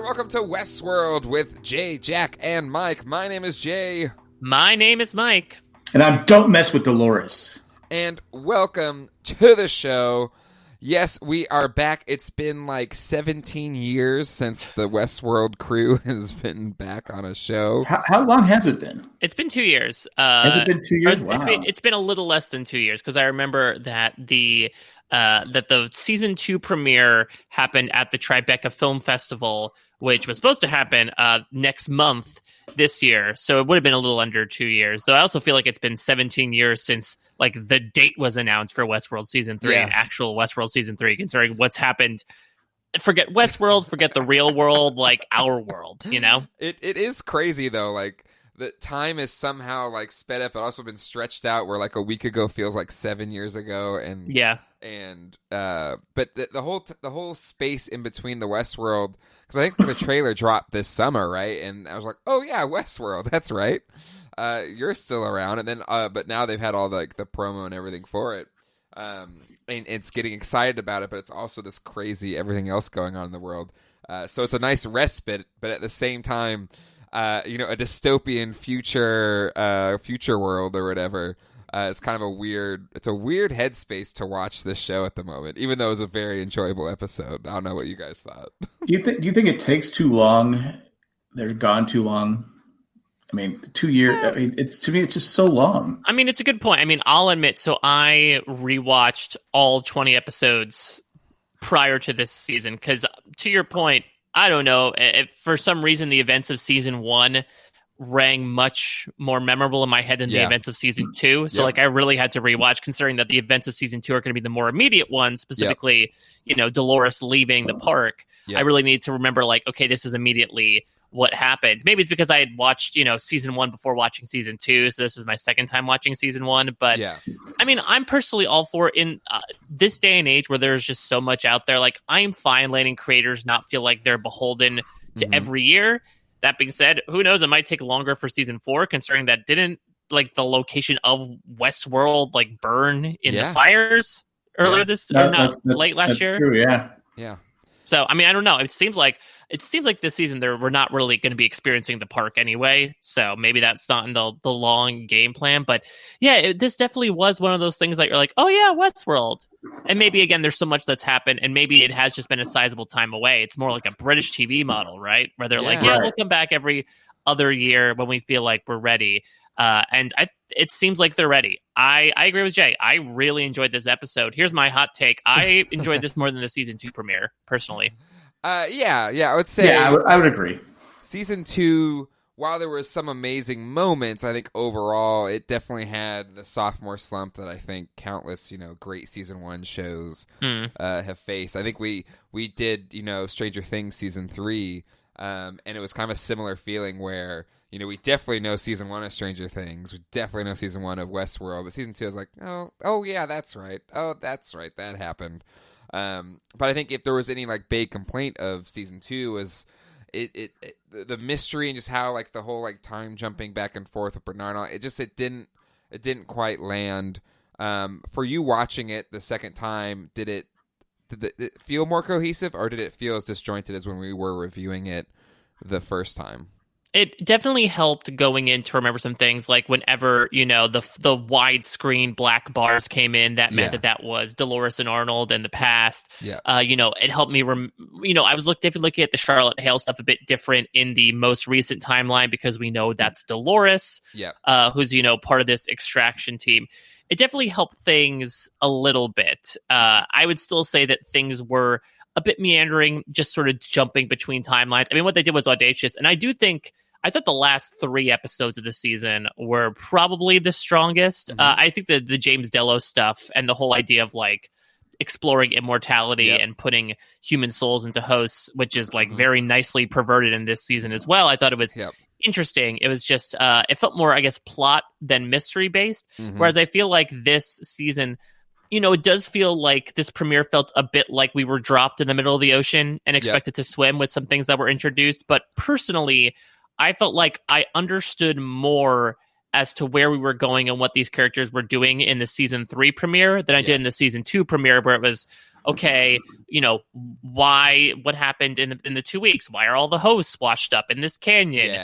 welcome to Westworld with Jay, Jack, and Mike. My name is Jay. My name is Mike. And don't mess with Dolores. And welcome to the show. Yes, we are back. It's been like 17 years since the Westworld crew has been back on a show. How long has it been? It's been 2 years. Has it been 2 years? Wow. It's been a little less than 2 years because I remember that the season 2 premiere happened at the Tribeca Film Festival, which was supposed to happen next month this year. So it would have been a little under 2 years. Though I also feel like it's been 17 years since like the date was announced for Westworld season 3, actual Westworld season 3, considering what's happened. Forget Westworld, forget the real world, like our world, you know? It is crazy though, like the time is somehow like sped up, but also been stretched out where like a week ago feels like 7 years ago. And but the whole space in between the Westworld, because I think the trailer dropped this summer, right? And I was like, oh yeah, Westworld, that's right. You're still around, and then but now they've had all the promo and everything for it, and it's getting excited about it, but it's also this crazy everything else going on in the world. So it's a nice respite, but at the same time, a dystopian future world or whatever. It's kind of a weird headspace to watch this show at the moment, even though it was a very enjoyable episode. I don't know what you guys thought. Do you think it takes too long? They're gone too long. I mean, 2 years. I mean, to me, it's just so long. I mean, it's a good point. I mean, I'll admit. So I rewatched all 20 episodes prior to this season because, to your point, I don't know if for some reason the events of season 1 rang much more memorable in my head than the events of season 2. So like I really had to rewatch, considering that the events of season 2 are going to be the more immediate ones, specifically, Dolores leaving the park. I really need to remember like, okay, this is immediately what happened. Maybe it's because I had watched, season 1 before watching season 2. So this is my second time watching season 1. But I mean, I'm personally all for in this day and age where there's just so much out there. Like I'm fine letting creators not feel like they're beholden to every year. That being said, who knows? It might take longer for season 4, considering that didn't like the location of Westworld like burn in the fires earlier late last year. True, yeah. So I mean, I don't know. It seems like this season we're not really going to be experiencing the park anyway. So maybe that's not in the long game plan. But yeah, this definitely was one of those things that you're like, oh yeah, Westworld. And maybe again, there's so much that's happened, and maybe it has just been a sizable time away. It's more like a British TV model, right? Where they're we'll come back every other year when we feel like we're ready. And it seems like they're ready. I agree with Jay. I really enjoyed this episode. Here's my hot take. I enjoyed this more than the season 2 premiere, personally. I would say. Yeah, I would agree. Season 2, while there was some amazing moments, I think overall it definitely had the sophomore slump that I think countless, great season 1 shows have faced. I think we did, Stranger Things season 3, and it was kind of a similar feeling where, we definitely know season 1 of Stranger Things. We definitely know season 1 of Westworld. But season 2, I was like, oh yeah, that's right. Oh, that's right. That happened. But I think if there was any like big complaint of season 2 was the mystery and just how like the whole like time jumping back and forth with Bernard, it didn't quite land. For you watching it the second time, did it feel more cohesive, or did it feel as disjointed as when we were reviewing it the first time? It definitely helped going in to remember some things, like whenever, the widescreen black bars came in, that meant that was Dolores and Arnold in the past. Yeah. It helped me, I was definitely looking at the Charlotte Hale stuff a bit different in the most recent timeline because we know that's Dolores, who's, part of this extraction team. It definitely helped things a little bit. I would still say that things were a bit meandering, just sort of jumping between timelines. I mean, what they did was audacious, and I thought the last 3 episodes of the season were probably the strongest. I think the James Delos stuff and the whole idea of like exploring immortality and putting human souls into hosts, which is like very nicely perverted in this season as well. I thought it was interesting. It was just it felt more, I guess, plot than mystery based. Whereas I feel like this season, it does feel like this premiere felt a bit like we were dropped in the middle of the ocean and expected to swim with some things that were introduced. But personally, I felt like I understood more as to where we were going and what these characters were doing in the season 3 premiere than I did in the season 2 premiere, where it was, okay, what happened in the 2 weeks? Why are all the hosts washed up in this canyon?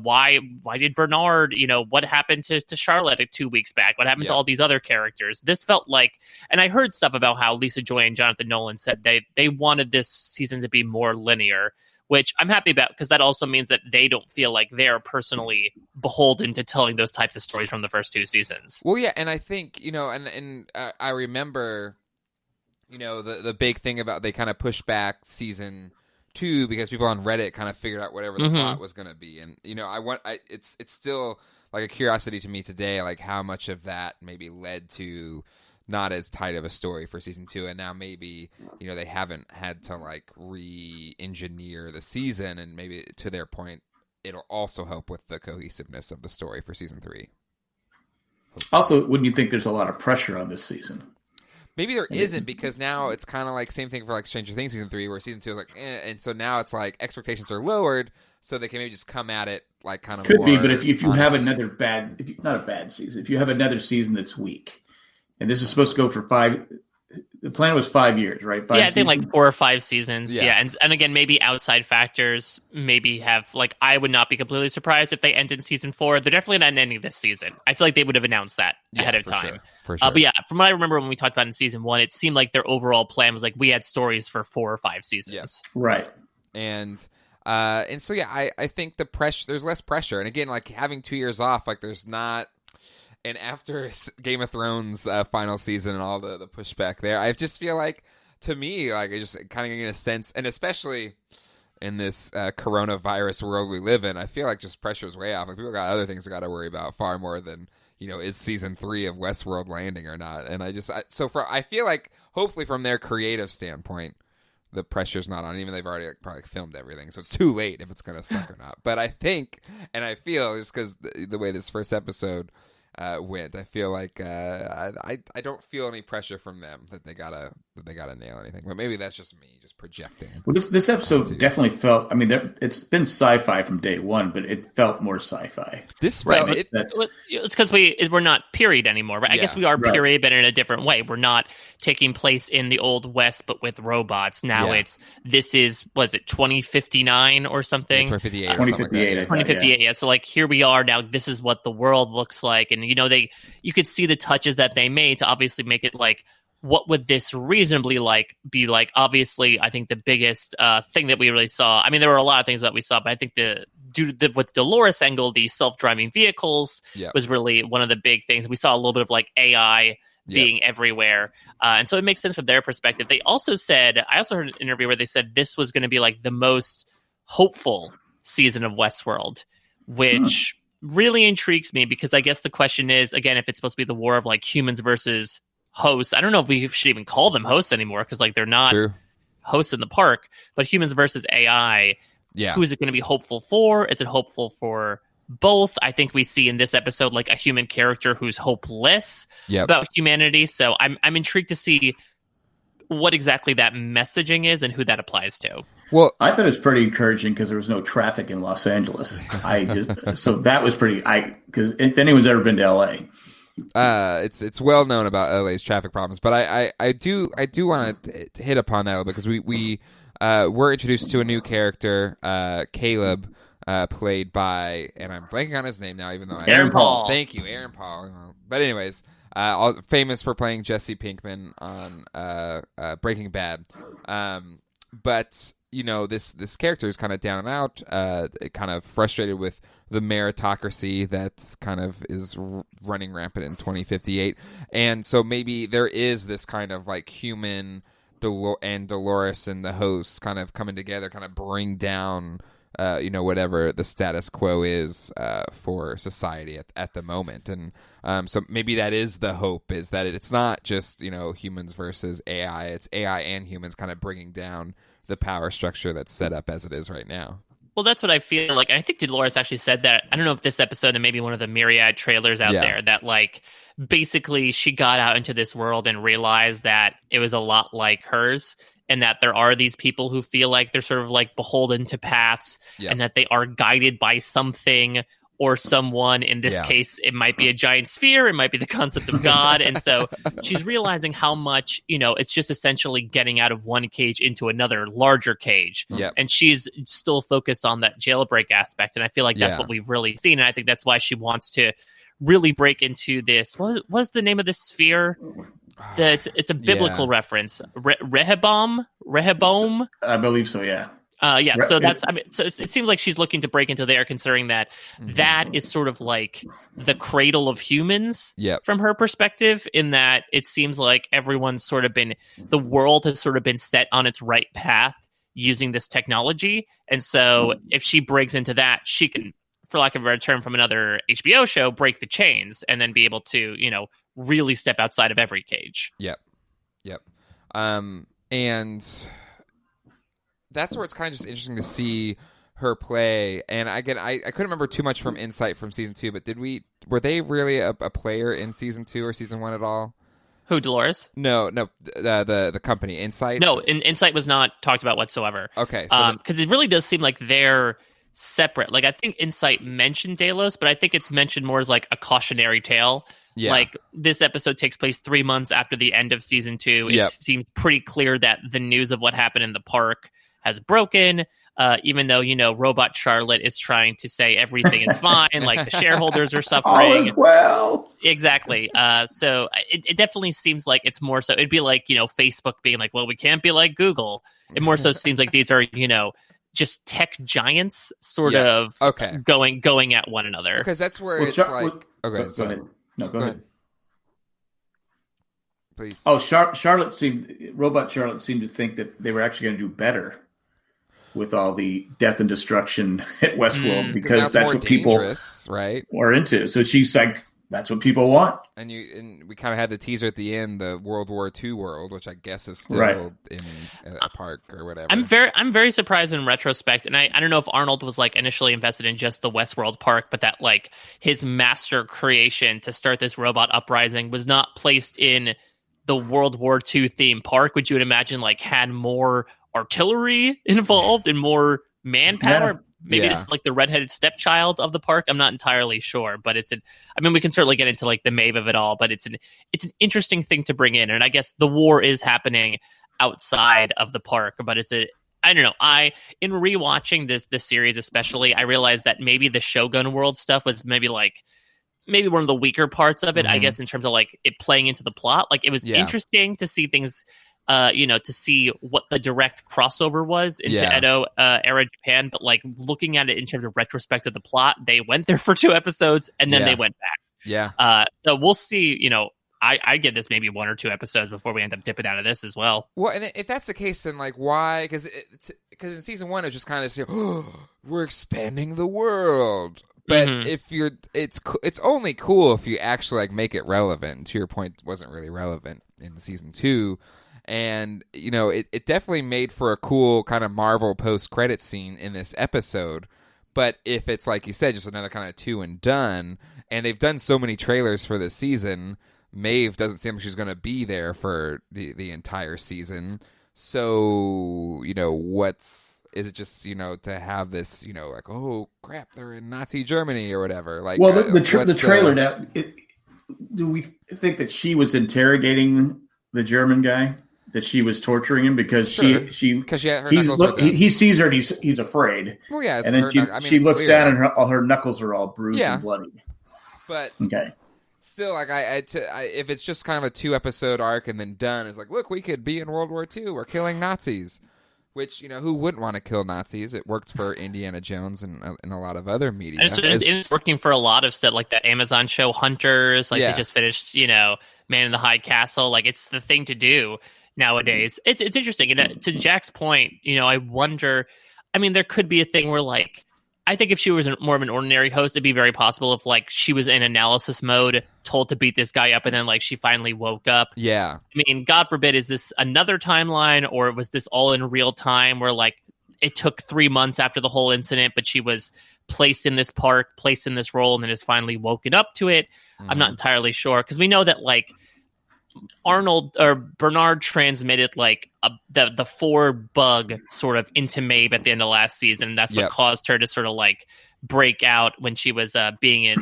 Why did Bernard, what happened to Charlotte 2 weeks back? What happened to all these other characters? This felt like, and I heard stuff about how Lisa Joy and Jonathan Nolan said they wanted this season to be more linear, which I'm happy about, because that also means that they don't feel like they're personally beholden to telling those types of stories from the first 2 seasons. Well, yeah, and I think, I remember, the big thing about they kind of pushed back season 2 because people on Reddit kind of figured out whatever the plot was going to be. And, it's still like a curiosity to me today, like how much of that maybe led to not as tight of a story for season 2, and now maybe they haven't had to like re-engineer the season, and maybe to their point it'll also help with the cohesiveness of the story for season 3. Also, wouldn't you think there's a lot of pressure on this season? Maybe there isn't, because now it's kind of like same thing for like Stranger Things season 3, where season 2 is like and so now it's like expectations are lowered, so they can maybe just come at it like kind of could more be, but if you honestly. have another not a bad season, if you have another season that's weak, and this is supposed to go for 5. The plan was 5 years, right? 5 I think like 4 or 5 seasons. Yeah. And again, maybe outside factors maybe have, like, I would not be completely surprised if they end in season 4. They're definitely not ending this season. I feel like they would have announced that ahead of time. For sure. But yeah, from what I remember when we talked about in season 1, it seemed like their overall plan was like, we had stories for 4 or 5 seasons. Yes. Right. And so yeah, I think there's less pressure, and again, like having 2 years off, like there's not. And after Game of Thrones final season and all the pushback there, I just feel like, to me, like I just kind of getting a sense, and especially in this coronavirus world we live in, I feel like just pressure is way off. Like people got other things they got to worry about far more than, is season 3 of Westworld landing or not. And I feel like hopefully from their creative standpoint, the pressure's not on. Even they've already probably filmed everything, so it's too late if it's going to suck or not. But I think, and I feel, just because the way this first episode went, I feel like I don't feel any pressure from them that they gotta nail anything. But maybe that's just me just projecting. Well, this episode definitely felt. I mean, it's been sci-fi from day one, but it felt more sci-fi. This felt it's because we're not period anymore, right? I guess we are period, but in a different way. We're not taking place in the old West, but with robots. Now this is 2059 or something? 2058. 2058. 2058. Yeah. So like here we are now. This is what the world looks like, and you could see the touches that they made to obviously make it like, what would this reasonably be like? Obviously, I think the biggest thing that we really saw, I mean, there were a lot of things that we saw, but I think with Dolores angle, the self-driving vehicles was really one of the big things. We saw a little bit of like AI being everywhere. And so it makes sense from their perspective. They also said, I also heard an interview where they said this was going to be like the most hopeful season of Westworld, which really intrigues me, because I guess the question is, again, if it's supposed to be the war of like humans versus hosts. I don't know if we should even call them hosts anymore, because like they're not hosts in the park, but humans versus AI. Yeah. Who is it going to be hopeful for? Is it hopeful for both? I think we see in this episode like a human character who's hopeless about humanity. So I'm intrigued to see what exactly that messaging is and who that applies to. Well, I thought it was pretty encouraging because there was no traffic in Los Angeles. So that was pretty. Because if anyone's ever been to LA, it's well known about LA's traffic problems. But I do want to hit upon that because we were introduced to a new character, Caleb, played by, and I'm blanking on his name now, even though Aaron Paul. Thank you, Aaron Paul. But anyways, famous for playing Jesse Pinkman on Breaking Bad. But this character is kind of down and out, kind of frustrated with the meritocracy that kind of is running rampant in 2058. And so maybe there is this kind of like human and Dolores and the hosts kind of coming together, kind of bring down, whatever the status quo is for society at the moment. And so maybe that is the hope, is that it's not just, humans versus AI. It's AI and humans kind of bringing down the power structure that's set up as it is right now. Well, that's what I feel like. I think Dolores actually said that. I don't know if this episode and maybe one of the myriad trailers out there that like basically she got out into this world and realized that it was a lot like hers, and that there are these people who feel like they're sort of like beholden to paths and that they are guided by something or someone. In this case, it might be a giant sphere. It might be the concept of God. And so she's realizing how much, it's just essentially getting out of one cage into another larger cage. Yep. And she's still focused on that jailbreak aspect. And I feel like that's what we've really seen. And I think that's why she wants to really break into this. What's the name of this sphere? It's a biblical reference. Rehoboam? I believe so, yeah. So it seems like she's looking to break into there, considering that that is sort of like the cradle of humans from her perspective, in that it seems like the world has sort of been set on its right path using this technology. And so if she breaks into that, she can, for lack of a better term from another HBO show, break the chains and then be able to, really step outside of every cage. Yep. And that's where it's kind of just interesting to see her play. And I couldn't remember too much from Insight from season 2, but were they really a player in season 2 or season 1 at all? Who, Dolores? No, the company Insight. No, Insight was not talked about whatsoever. Okay, because it really does seem like they're separate. Like, I think Insight mentioned Delos, but I think it's mentioned more as like a cautionary tale. Yeah. Like, this episode takes place 3 months after the end of season 2. It seems pretty clear that the news of what happened in the park has broken, even though, Robot Charlotte is trying to say everything is fine, like the shareholders are suffering. All is well. Exactly. So it definitely seems like it's more so, it'd be like, Facebook being like, well, we can't be like Google. It more so seems like these are, just tech giants sort of going at one another. Because that's where it's like... Go ahead. No, go ahead. Please. Oh, Robot Charlotte seemed to think that they were actually going to do better with all the death and destruction at Westworld, because that's what people are into. So she's like, that's what people want. And we kind of had the teaser at the end, the World War II world, which I guess is still in a park or whatever. I'm very surprised in retrospect, and I don't know if Arnold was like initially invested in just the Westworld park, but that like his master creation to start this robot uprising was not placed in the World War II theme park, which you would imagine like had more artillery involved and more manpower. Yeah. Maybe it's like the redheaded stepchild of the park. I'm not entirely sure, but we can certainly get into like the Maeve of it all, but it's an interesting thing to bring in. And I guess the war is happening outside of the park, but I don't know. In rewatching this series, especially, I realized that maybe the Shogun World stuff was maybe one of the weaker parts of it, I guess, in terms of like it playing into the plot. Like, it was interesting to see things, to see what the direct crossover was into Edo era Japan, but like looking at it in terms of retrospect of the plot, they went there for 2 episodes and then they went back. Yeah. So we'll see. I give this maybe 1 or 2 episodes before we end up dipping out of this as well. Well, and if that's the case, then like why? Because in season 1 it's just kind of we're expanding the world. But if it's only cool if you actually like make it relevant. And to your point, it wasn't really relevant in season 2. And, it definitely made for a cool kind of Marvel post-credit scene in this episode. But if it's, like you said, just another kind of 2 and done, and they've done so many trailers for this season, Maeve doesn't seem like she's going to be there for the entire season. So, is it just, to have this, like, oh, crap, they're in Nazi Germany or whatever? Like, well, the trailer now, do we think that she was interrogating the German guy? That she was torturing him because he sees her and he's afraid. Well, yeah, and then she looks down and all her knuckles are all bruised and bloody. But okay, still, like if it's just kind of a 2-episode arc and then done, it's like, look, we could be in World War II. We're killing Nazis, which who wouldn't want to kill Nazis? It worked for Indiana Jones and a lot of other media. It's working for a lot of stuff, like that Amazon show Hunters. Like they just finished, Man in the High Castle. Like, it's the thing to do nowadays. It's interesting. And to Jack's point, I wonder, there could be a thing where, like, I think if she was more of an ordinary host, it'd be very possible if, like, she was in analysis mode, told to beat this guy up, and then, like, she finally woke up. Yeah. God forbid, is this another timeline, or was this all in real time where, like, it took 3 months after the whole incident, but she was placed in this park, placed in this role, and then is finally woken up to it? I'm not entirely sure, because we know that, like, Arnold or Bernard transmitted like the 4 bug sort of into Maeve at the end of last season. And that's what caused her to sort of like break out when she was being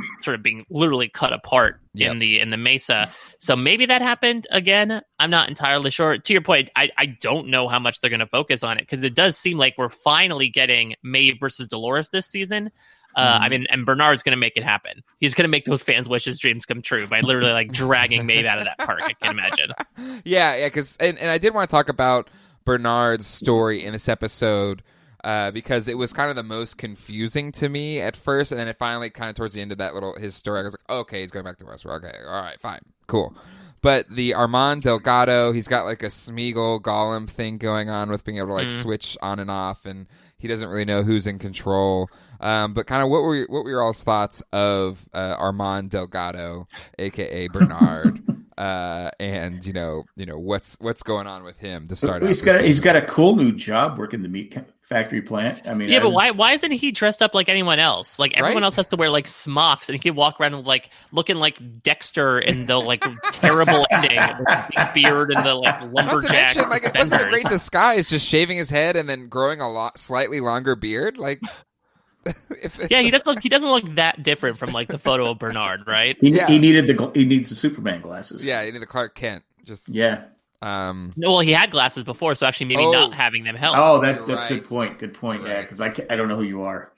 literally cut apart in the mesa. So maybe that happened again. I'm not entirely sure. To your point, I don't know how much they're going to focus on it, because it does seem like we're finally getting Maeve versus Dolores this season. And Bernard's going to make it happen. He's going to make those fans' wishes dreams come true by literally like dragging Maeve out of that park. I can imagine. Yeah, because and I did want to talk about Bernard's story in this episode because it was kind of the most confusing to me at first, and then it finally kind of towards the end of that his story, I was like, okay, he's going back to Westworld. Okay, all right, fine, cool. But the Armand Delgado, he's got like a Smeagol Gollum thing going on with being able to like switch on and off, and he doesn't really know who's in control. But kind of what were your all's thoughts of Armand Delgado, aka Bernard, and what's going on with him to start? He's got a cool new job working the meat factory plant. I mean, but why isn't he dressed up like anyone else? Like everyone else has to wear like smocks, and he can walk around like looking like Dexter in the like terrible ending with the big beard and the like lumberjack suspenders. Like, it wasn't a great disguise, just shaving his head and then growing a slightly longer beard, like. Yeah, he doesn't look that different from like the photo of Bernard, right? He needs the Superman glasses. Yeah, he needs the Clark Kent. No, well, he had glasses before, so actually maybe not having them helped. Oh, that's right. Good point. Right. Yeah, because I don't know who you are.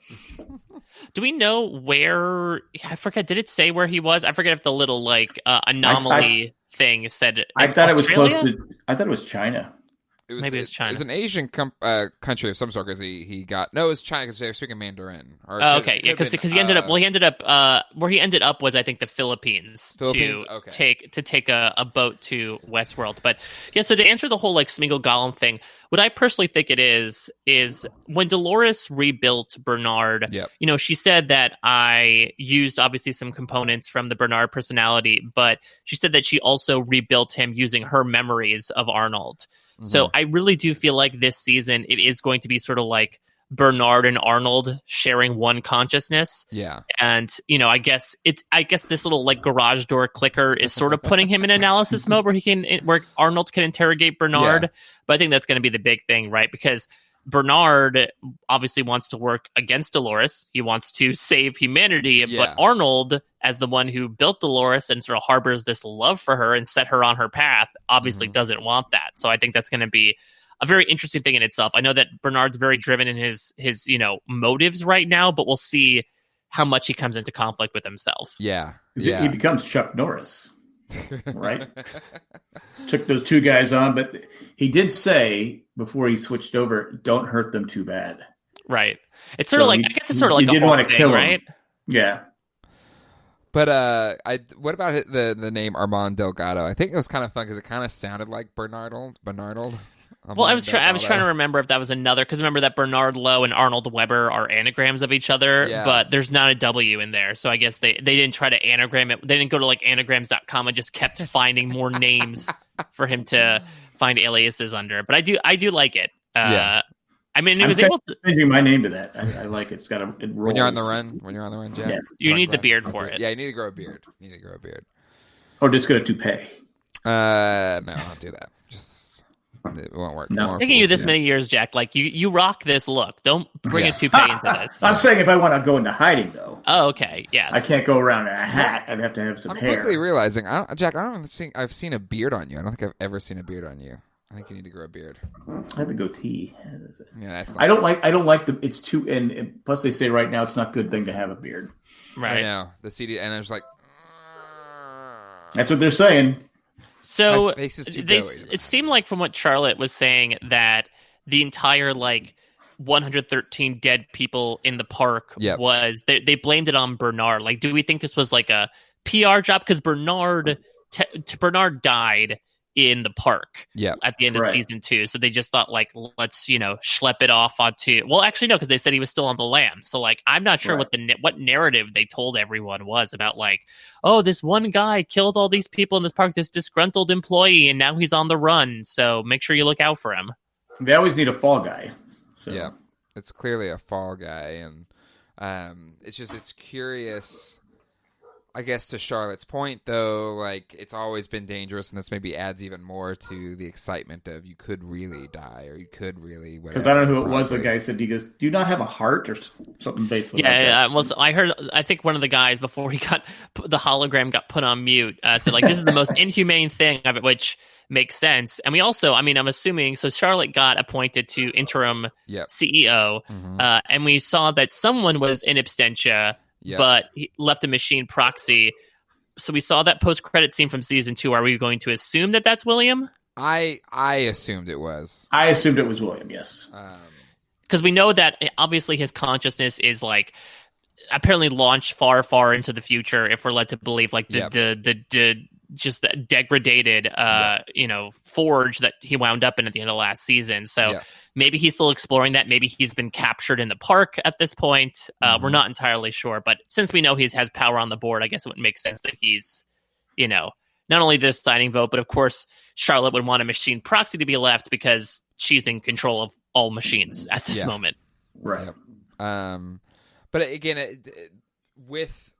Do we know where? I forget. Did it say where he was? I forget if the little like anomaly thing said. I thought it was close to. I thought it was China. Maybe it's China. It's an Asian country of some sort, because he got... No, it was China because they were speaking Mandarin. Okay, yeah, because he ended up... Well, he ended up... where he ended up was, I think, the Philippines. To take a boat to Westworld. But, yeah, so to answer the whole, like, Smeagol Gollum thing, what I personally think it is when Dolores rebuilt Bernard, she said that I used, obviously, some components from the Bernard personality, but she said that she also rebuilt him using her memories of Arnold. So I really do feel like this season it is going to be sort of like Bernard and Arnold sharing one consciousness. Yeah. And, I guess this little like garage door clicker is sort of putting him in analysis mode where Arnold can interrogate Bernard. Yeah. But I think that's going to be the big thing, right? Because Bernard obviously wants to work against Dolores. He wants to save humanity, but Arnold, as the one who built Dolores and sort of harbors this love for her and set her on her path, obviously doesn't want that. So I think that's going to be a very interesting thing in itself. I know that Bernard's very driven in his motives right now, but we'll see how much he comes into conflict with himself. Yeah. He becomes Chuck Norris. Right? Took those two guys on, but he did say before he switched over, don't hurt them too bad. Right. It's sort of like, I guess it's sort of like he didn't want to kill him, right? Yeah. But what about the name Armand Delgado? I think it was kind of fun because it kind of sounded like Bernardold. Well, I was trying to remember if that was another, because remember that Bernard Lowe and Arnold Weber are anagrams of each other, but there's not a W in there. So I guess they didn't try to anagram it. They didn't go to like anagrams.com and just kept finding more names for him to find aliases under. But I do like it. I mean, it was able to changing my name to that. I like it. It's got it rolls. When you're on the run, Jack. You need the beard for it. Yeah, you need to grow a beard. Or just get a toupee. No, I'll do that. It won't work. No. Taking you this many years, Jack. Like you rock this look. Don't bring a toupee into this. I'm saying if I want to go into hiding, though. Oh, okay. Yes. I can't go around in a hat. I'd have to have some hair. I'm quickly realizing, Jack, I don't think I've seen a beard on you. I don't think I've ever seen a beard on you. I think you need to grow a beard. I have a gootee. Yeah, that's. I don't like the. It's too. And plus, they say right now it's not a good thing to have a beard. Right. I know the CD, and I was like. That's what they're saying. So it seemed like from what Charlotte was saying that the entire like 113 dead people in the park was they blamed it on Bernard. Like, do we think this was like a PR job? Because Bernard died in the park at the end of season 2. So they just thought like, let's, schlep it off onto, well, actually, no, because they said he was still on the lam. So like, I'm not sure what narrative they told everyone was about like, oh, this one guy killed all these people in this park, this disgruntled employee, and now he's on the run. So make sure you look out for him. They always need a fall guy. So. Yeah, it's clearly a fall guy. And it's curious I guess to Charlotte's point, though, like, it's always been dangerous, and this maybe adds even more to the excitement of you could really die, or you could really... Because I don't know who it was, the guy said, he goes, do you not have a heart? Or something basically like that. Well, so I think one of the guys, before the hologram got put on mute, said, like, this is the most inhumane thing of it, which makes sense. And we also, I mean, I'm assuming, so Charlotte got appointed to interim CEO, and we saw that someone was in absentia, but he left a machine proxy. So we saw that post-credit scene from season 2. Are we going to assume that that's William? I assumed it was. I assumed it was William, yes. Because we know that obviously his consciousness is like apparently launched far, far into the future, if we're led to believe, like the just the degraded forge that he wound up in at the end of last season. So maybe he's still exploring that. Maybe he's been captured in the park at this point. We're not entirely sure, but since we know he has power on the board, I guess it would make sense that he's, not only the deciding vote, but of course Charlotte would want a machine proxy to be left because she's in control of all machines at this moment. Right. But again, with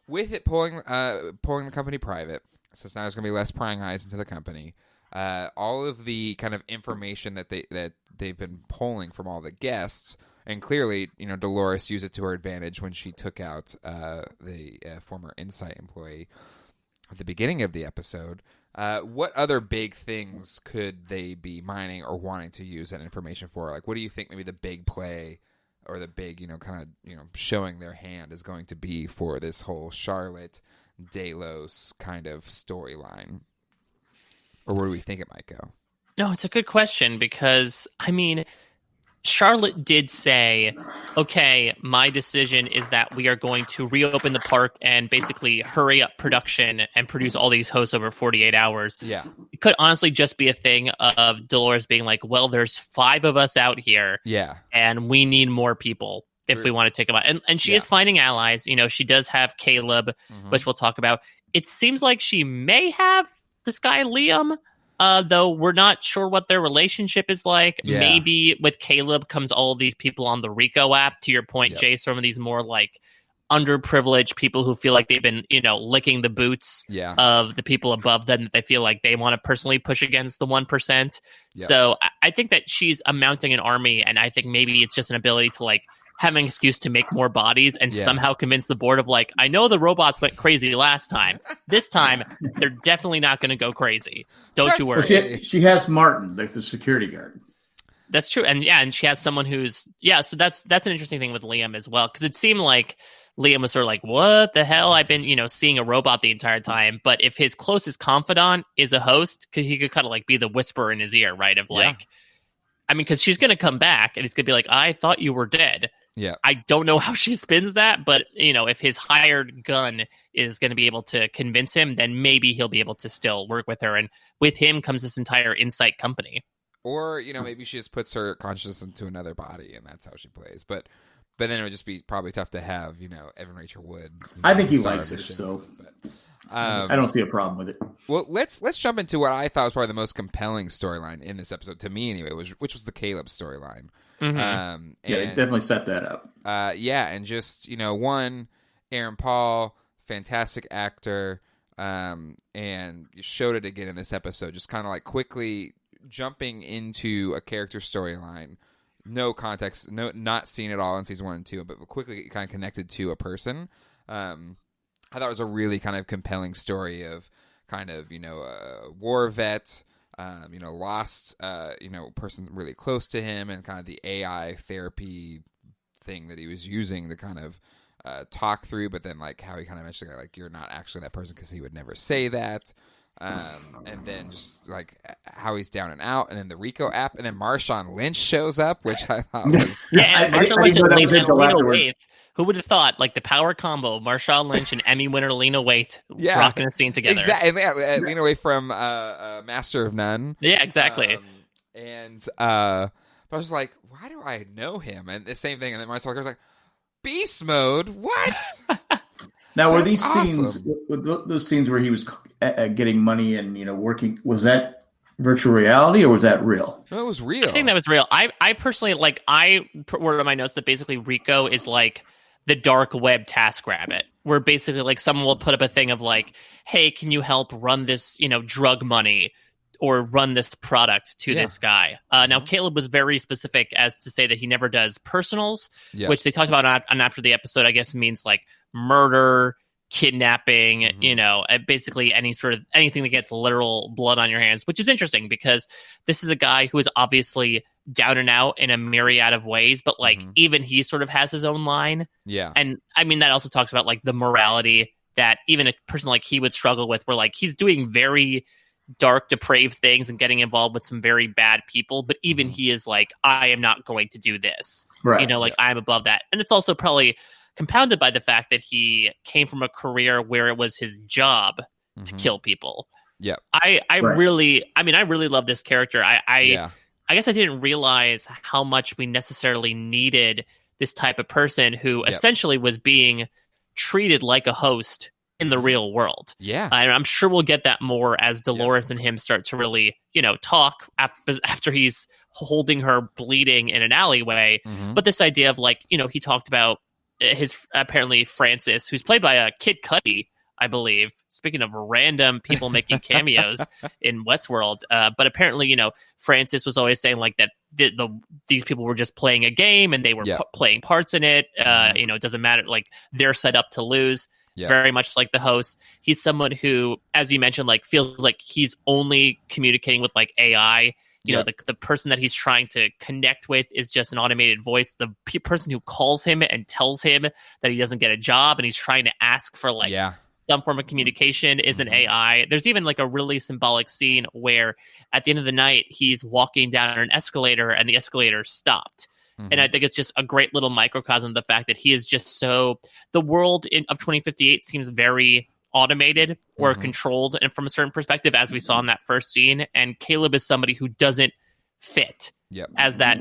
it pulling the company private, so now there's going to be less prying eyes into the company. All of the kind of information that they've been pulling from all the guests, and clearly, Dolores used it to her advantage when she took out the former Insight employee at the beginning of the episode. What other big things could they be mining or wanting to use that information for? Like, what do you think maybe the big play or the big, showing their hand is going to be for this whole Charlotte Delos kind of storyline? Or where do we think it might go? No, it's a good question because, I mean, Charlotte did say, okay, my decision is that we are going to reopen the park and basically hurry up production and produce all these hosts over 48 hours. Yeah. It could honestly just be a thing of Dolores being like, well, there's 5 of us out here. Yeah. And we need more people if we want to take them out. And she is finding allies. She does have Caleb, which we'll talk about. It seems like she may have this guy, Liam, though we're not sure what their relationship is like. Yeah. Maybe with Caleb comes all these people on the Rico app. To your point, Jay, some of these more like underprivileged people who feel like they've been, licking the boots of the people above them that they feel like they want to personally push against the 1%. Yeah. So I think that she's amounting an army, and I think maybe it's just an ability to like have an excuse to make more bodies and somehow convince the board of like, I know the robots went crazy last time. This time, they're definitely not going to go crazy. Don't you worry. Well, she has Martin, like the security guard. That's true. And she has someone who's, so that's an interesting thing with Liam as well. Because it seemed like Liam was sort of like, what the hell? I've been, seeing a robot the entire time. But if his closest confidant is a host, he could kind of like be the whisperer in his ear, right? Of like, I mean, because she's going to come back and he's going to be like, I thought you were dead. Yeah. I don't know how she spins that, but, if his hired gun is going to be able to convince him, then maybe he'll be able to still work with her. And with him comes this entire Insight company. Or, maybe she just puts her consciousness into another body and that's how she plays. But then it would just be probably tough to have, Evan Rachel Wood. I think he likes it, so I don't see a problem with it. Well, let's jump into what I thought was probably the most compelling storyline in this episode, to me anyway, which was the Caleb storyline. Mm-hmm. It definitely set that up. And just, one, Aaron Paul, fantastic actor, and you showed it again in this episode, just kind of like quickly jumping into a character storyline, no context, not seen at all in season 1 and 2, but quickly kind of connected to a person. I thought it was a really kind of compelling story of kind of, a war vet, lost, person really close to him, and kind of the AI therapy thing that he was using to kind of talk through, but then like how he kind of mentioned like, you're not actually that person because he would never say that. And then just like how he's down and out, and then the Rico app, and then Marshawn Lynch shows up, which I thought was and Marshawn Lynch and Lena Waithe. Who would have thought, like, the power combo, Marshawn Lynch and Emmy winner Lena Waithe rocking a scene together. Exactly. Lena Waithe from Master of None. Yeah, exactly. But I was like, why do I know him? And the same thing. And then my was like, Beast Mode? What? Now, were these scenes, those scenes where he was getting money and, working, was that virtual reality or was that real? No, it was real. I think that was real. I personally, like, I wrote on my notes that basically Rico is like the dark web TaskRabbit, where basically like someone will put up a thing of like, hey, can you help run this, drug money or run this product to this guy? Now, Caleb was very specific as to say that he never does personals, which they talked about on after the episode, I guess means like murder, kidnapping, basically anything that gets literal blood on your hands, which is interesting because this is a guy who is obviously down and out in a myriad of ways, but like even he sort of has his own line. Yeah. And I mean, that also talks about like the morality that even a person like he would struggle with, where like he's doing very dark, depraved things and getting involved with some very bad people, but even he is like, I am not going to do this. Right. I'm above that. And it's also probably compounded by the fact that he came from a career where it was his job to kill people. Yeah. I really love this character. I guess I didn't realize how much we necessarily needed this type of person who essentially was being treated like a host in the real world. Yeah. And I'm sure we'll get that more as Dolores and him start to really, talk after he's holding her bleeding in an alleyway. But this idea of like, he talked about his apparently Francis, who's played by Kid Cudi, I believe. Speaking of random people making cameos in Westworld, but apparently, Francis was always saying like that these people were just playing a game and they were playing parts in it. It doesn't matter. Like they're set up to lose. Yeah. Very much like the host. He's someone who, as you mentioned, like feels like he's only communicating with like AI. The person that he's trying to connect with is just an automated voice. The person who calls him and tells him that he doesn't get a job and he's trying to ask for like some form of communication is an AI. There's even like a really symbolic scene where at the end of the night, he's walking down an escalator and the escalator stopped. And I think it's just a great little microcosm of the fact that he is just the world of 2058 seems very automated or controlled, and from a certain perspective, as we saw in that first scene. And Caleb is somebody who doesn't fit, as that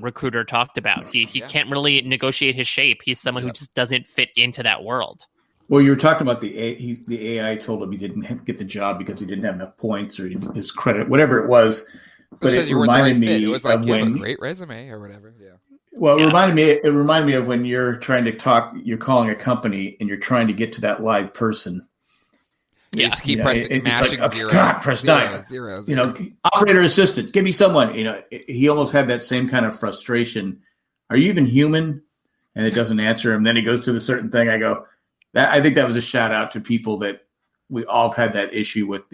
recruiter talked about. He can't really negotiate his shape. He's someone who just doesn't fit into that world. Well, you were talking about the AI told him he didn't get the job because he didn't have enough points or his credit, whatever it was. But it reminded me, it was like you have a great resume or whatever. Yeah. Well, it reminded me of when you're trying to talk, you're calling a company and you're trying to get to that live person. Yeah, just keep pressing, mashing like, zero. God, press 9. Zero. Operator assistant, give me someone. He almost had that same kind of frustration. Are you even human? And it doesn't answer him. Then he goes to the certain thing. I think that was a shout out to people that we all have had that issue with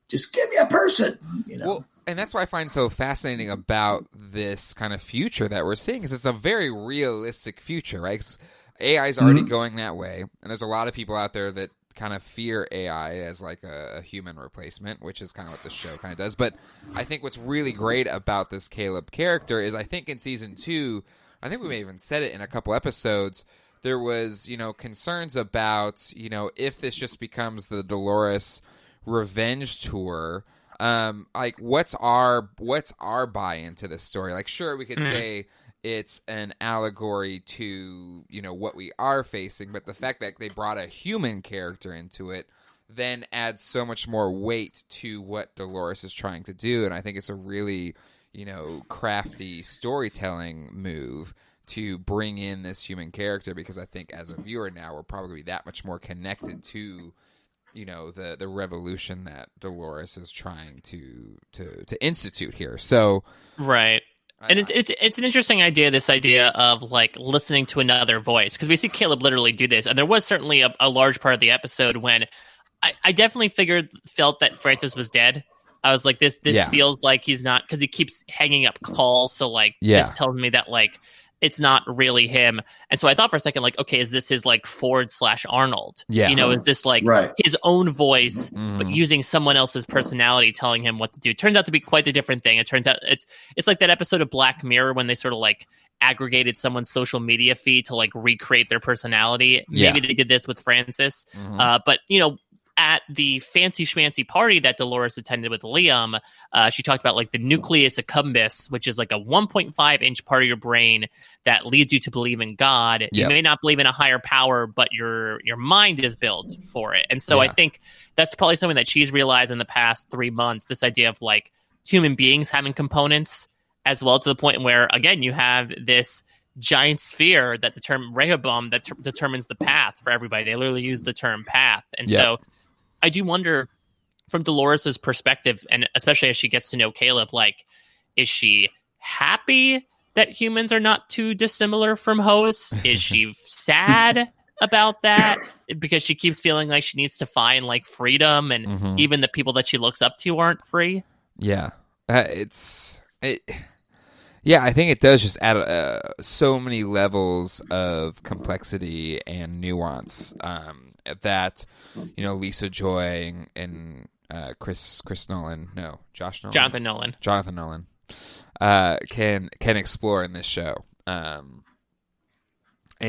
just give me a person. Well, and that's what I find so fascinating about this kind of future that we're seeing, is it's a very realistic future, right? 'Cause AI is already going that way, and there's a lot of people out there that kind of fear AI as like a human replacement, which is kind of what the show kind of does. But I think what's really great about this Caleb character is I think in season 2, I think we may have even said it in a couple episodes, there was, concerns about, if this just becomes the Dolores revenge tour, like what's our buy-in to this story? Like, sure, we could say it's an allegory to, what we are facing, but the fact that they brought a human character into it then adds so much more weight to what Dolores is trying to do. And I think it's a really, crafty storytelling move to bring in this human character, because I think as a viewer now, we're probably that much more connected to the revolution that Dolores is trying to institute here. So right. And it's an interesting idea, this idea of like listening to another voice, because we see Caleb literally do this. And there was certainly a large part of the episode when I definitely felt that Francis was dead. I was like, this feels like he's not, because he keeps hanging up calls. So like this tells me that like it's not really him. And so I thought for a second, like, okay, is this his like Ford/Arnold? Yeah. Is this like his own voice, but using someone else's personality telling him what to do? It turns out to be quite a different thing. It turns out it's like that episode of Black Mirror when they sort of like aggregated someone's social media feed to like recreate their personality. Maybe they did this with Francis. But at the fancy schmancy party that Dolores attended with Liam, she talked about like the nucleus accumbens, which is like a 1.5 inch part of your brain that leads you to believe in God. You may not believe in a higher power, but your mind is built for it. And so I think that's probably something that she's realized in the past 3 months, this idea of like human beings having components as well, to the point where, again, you have this giant sphere that Rehoboam that determines the path for everybody. They literally use the term path. And so I do wonder from Dolores's perspective, and especially as she gets to know Caleb, like, is she happy that humans are not too dissimilar from hosts? Is she sad about that because she keeps feeling like she needs to find like freedom, and even the people that she looks up to aren't free? Yeah, I think it does just add so many levels of complexity and nuance that, you know, Lisa Joy and Jonathan Nolan can explore in this show. And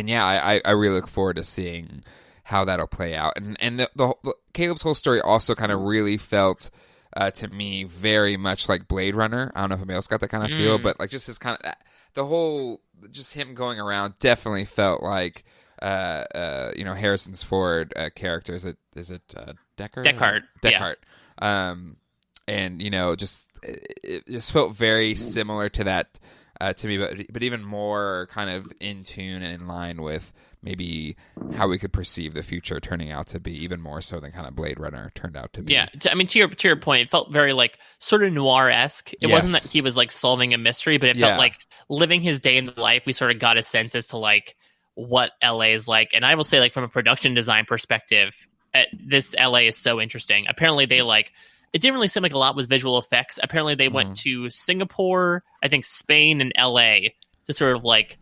yeah, I really look forward to seeing how that'll play out. And the Caleb's whole story also kind of really felt to me very much like Blade Runner. I don't know if anybody else got that kind of feel, but like just his kind of the whole, just him going around definitely felt like you know, Harrison's Ford character. Is it Deckard? Yeah. And you know, it just felt very similar to that to me, but even more kind of in tune and in line with maybe how we could perceive the future turning out to be, even more so than kind of Blade Runner turned out to be. Yeah, I mean, to your point, it felt very like sort of noir-esque. It wasn't that he was like solving a mystery, but it felt like living his day in the life. We sort of got a sense as to like what LA is like. And I will say, like, from a production design perspective, this LA is so interesting. Apparently they it didn't really seem like a lot was visual effects. Apparently they went to Singapore, I think Spain, and LA to sort of like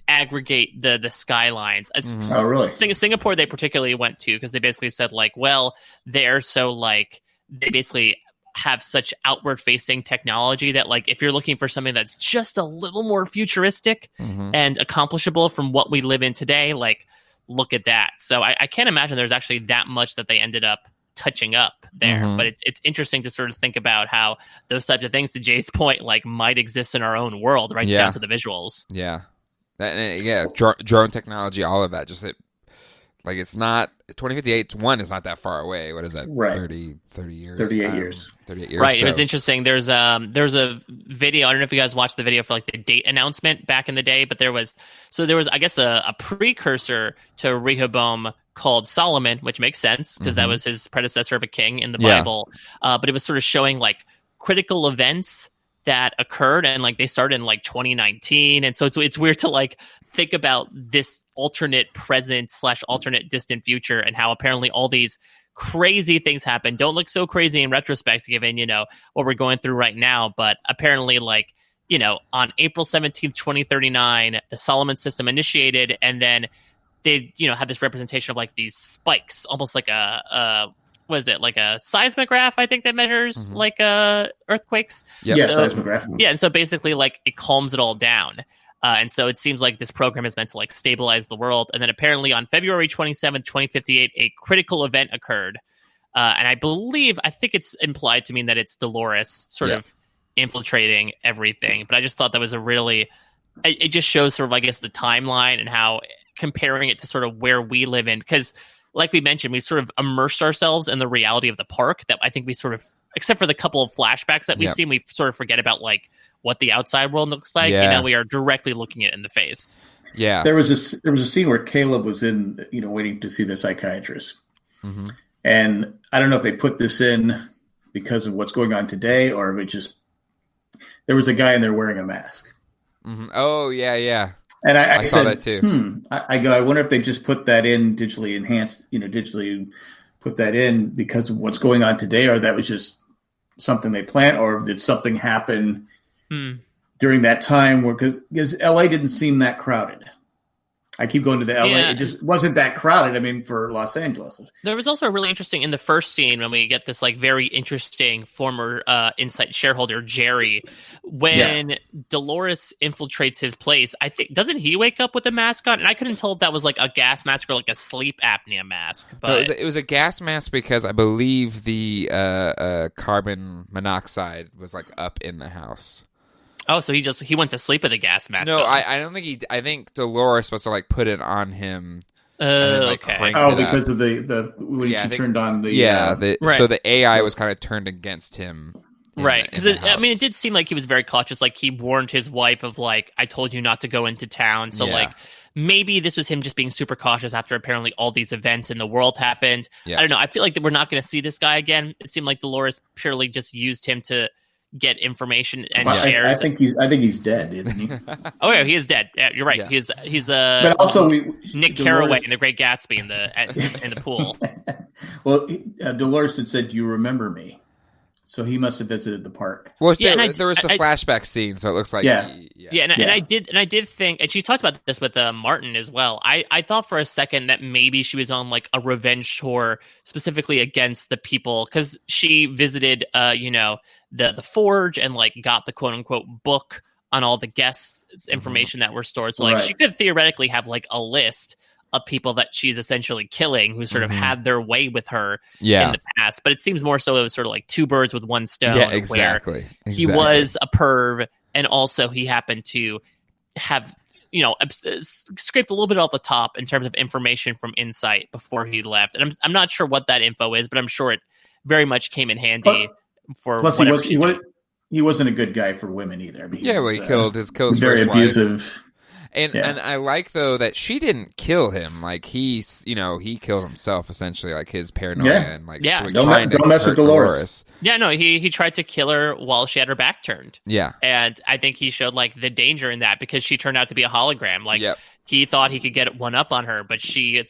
aggregate the skylines. Oh, really? Singapore they particularly went to because they basically said like, well, they're so like, they basically have such outward facing technology that like if you're looking for something that's just a little more futuristic and accomplishable from what we live in today, like, look at that. So I can't imagine there's actually that much that they ended up touching up there, but it's interesting to sort of think about how those types of things, to Jay's point, like might exist in our own world, right down to the visuals. Drone technology, all of that, just like, it's not 2058 1 is not that far away. What is that? Right. 38 years. 38 years. 38 years. Right. So. It was interesting. There's a video. I don't know if you guys watched the video for like the date announcement back in the day, but there was I guess a precursor to Rehoboam called Solomon, which makes sense because that was his predecessor of a king in the Bible. But it was sort of showing like critical events that occurred, and like they started in like 2019, and so it's weird to like think about this alternate present / alternate distant future, and how apparently all these crazy things happen. Don't look so crazy in retrospect, given, you know, what we're going through right now, but apparently, like, you know, on April 17th, 2039, the Solomon system initiated, and then they, you know, had this representation of like these spikes, almost like what is it, like a seismograph, I think, that measures like earthquakes. Seismograph. Yeah, and so basically like it calms it all down. And so it seems like this program is meant to like stabilize the world. And then apparently on February 27th, 2058, a critical event occurred. And I think it's implied to mean that it's Dolores sort of infiltrating everything. But I just thought that was it just shows sort of, I guess, the timeline and how comparing it to sort of where we live in. Because like we mentioned, we sort of immersed ourselves in the reality of the park that I think we sort of, except for the couple of flashbacks that we see, we sort of forget about like what the outside world looks like. You know, we are directly looking it in the face. Yeah. There was a scene where Caleb was in, you know, waiting to see the psychiatrist. And I don't know if they put this in because of what's going on today, or if it just, there was a guy in there wearing a mask. Oh, yeah. And I saw said, that too. I wonder if they just put that in digitally enhanced, you know, digitally put that in because of what's going on today, or that was just something they planned, or did something happen during that time where, because LA didn't seem that crowded. I keep going to the LA. It just wasn't that crowded. I mean, for Los Angeles. There was also really interesting in the first scene when we get this like very interesting former Insight shareholder, Jerry, when Dolores infiltrates his place. I think, doesn't he wake up with a mask on? And I couldn't tell if that was like a gas mask or like a sleep apnea mask. But no, it was a gas mask because I believe the carbon monoxide was like up in the house. Oh, so he went to sleep with a gas mask. No, I don't think I think Dolores supposed to like put it on him. Okay. Oh, because of the when she turned on the So the AI was kind of turned against him Right, because it did seem like he was very cautious. Like he warned his wife of like, I told you not to go into town. So like maybe this was him just being super cautious after apparently all these events in the world happened. Yeah. I don't know. I feel like that we're not going to see this guy again. It seemed like Dolores purely just used him to get information and shares. I think he's dead, isn't he? Oh yeah, he is dead. Yeah, you're right. Yeah. He's but also Nick Carraway in The Great Gatsby in the pool. Well, Dolores had said, "Do you remember me?" So he must have visited the park. Well, there was a flashback scene, so it looks like and I did think, and she talked about this with Martin as well. I thought for a second that maybe she was on like a revenge tour specifically against the people, because she visited, the Forge and like got the quote unquote book on all the guests' information that were stored. So like she could theoretically have like a list of people that she's essentially killing who sort of had their way with her in the past. But it seems more so it was sort of like two birds with one stone. Yeah, exactly. Where he was a perv, and also he happened to have, scraped a little bit off the top in terms of information from Insight before he left. And I'm not sure what that info is, but I'm sure it very much came in handy for plus he wasn't a good guy for women either. He killed his very abusive wife. And I like, though, that she didn't kill him. Like, he killed himself, essentially, like his paranoia and like don't mess with Dolores. Yeah, no, he tried to kill her while she had her back turned. Yeah. And I think he showed like the danger in that, because she turned out to be a hologram. Like he thought he could get one up on her, but she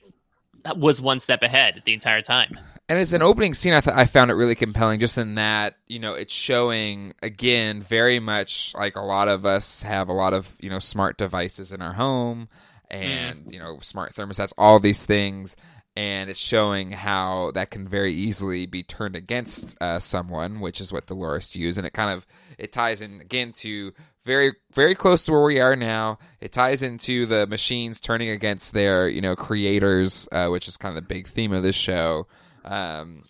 was one step ahead the entire time. And as an opening scene, I found it really compelling, just in that, it's showing, again, very much like a lot of us have a lot of, smart devices in our home and, smart thermostats, all these things. And it's showing how that can very easily be turned against someone, which is what Dolores used. And it ties in, again, to very, very close to where we are now. It ties into the machines turning against their, creators, which is kind of the big theme of this show. And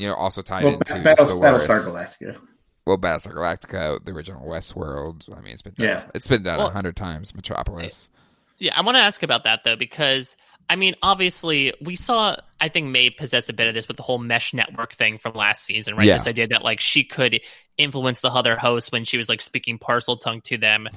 also tied into Battlestar Galactica. Well, Battlestar Galactica, the original Westworld. I mean, it's been done. It's been done 100 times. Metropolis. Yeah, I want to ask about that though, because I mean, obviously, we saw. I think Maeve possessed a bit of this with the whole mesh network thing from last season, right? This idea that like she could influence the other hosts when she was like speaking parcel tongue to them.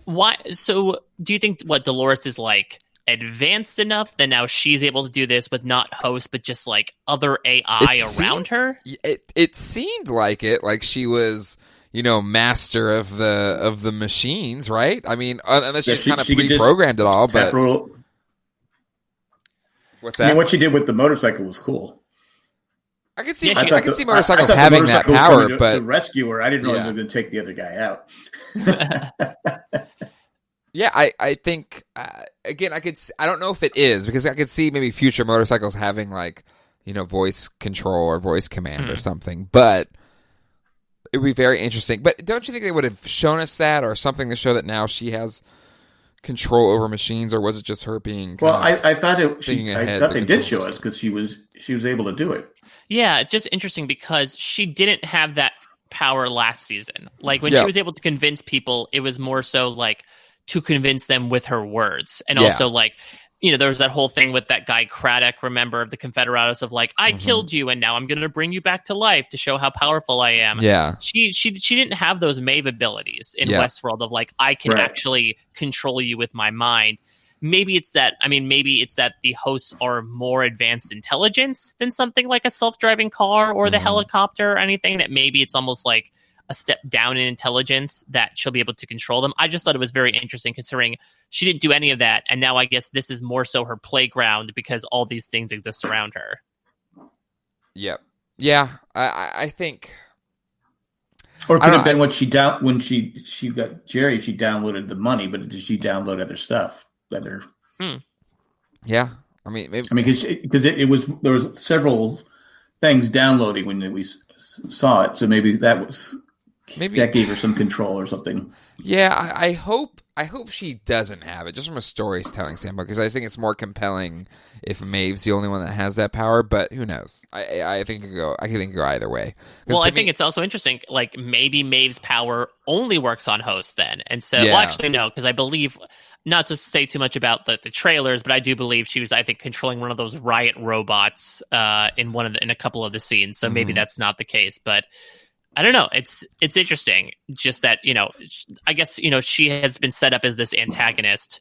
Why? So, do you think what Dolores is like advanced enough that now she's able to do this with not hosts but just like other AI around her? It seemed like it, like she was, master of the machines, right? I mean, unless she's kind of pre-programmed it all, but what's that? I mean, what she did with the motorcycle was cool. I can see motorcycles having that power, but to rescue her, I didn't know they were going to take the other guy out. Yeah, I think, again, I don't know if it is, because I could see maybe future motorcycles having, like, voice control or voice command or something, but it would be very interesting. But don't you think they would have shown us that, or something to show that now she has control over machines, or was it just her being I thought they did show us, because she was able to do it. Yeah, it's just interesting, because she didn't have that power last season. Like, when she was able to convince people, it was more so, like, to convince them with her words. And also, like, there was that whole thing with that guy Craddock, remember, of the Confederados, of like, I killed you and now I'm going to bring you back to life to show how powerful I am. Yeah. She didn't have those Maeve abilities in Westworld of like, I can actually control you with my mind. Maybe it's that the hosts are more advanced intelligence than something like a self-driving car or the helicopter or anything, that maybe it's almost like a step down in intelligence that she'll be able to control them. I just thought it was very interesting, considering she didn't do any of that, and now I guess this is more so her playground because all these things exist around her. Yep. Yeah, I think. Or it could have been when she got Jerry. She downloaded the money, but did she download other stuff? Yeah, I mean, maybe. Because there was several things downloading when we saw it, so maybe that gave her some control or something. Yeah, I hope she doesn't have it, just from a storytelling standpoint, because I think it's more compelling if Maeve's the only one that has that power. But who knows? I think it can go either way. Well, I think it's also interesting. Like, maybe Maeve's power only works on hosts then, and so well, actually no, because I believe, not to say too much about the trailers, but I do believe she was, I think, controlling one of those riot robots in a couple of the scenes. So maybe that's not the case, but I don't know. It's interesting. Just that, I guess, she has been set up as this antagonist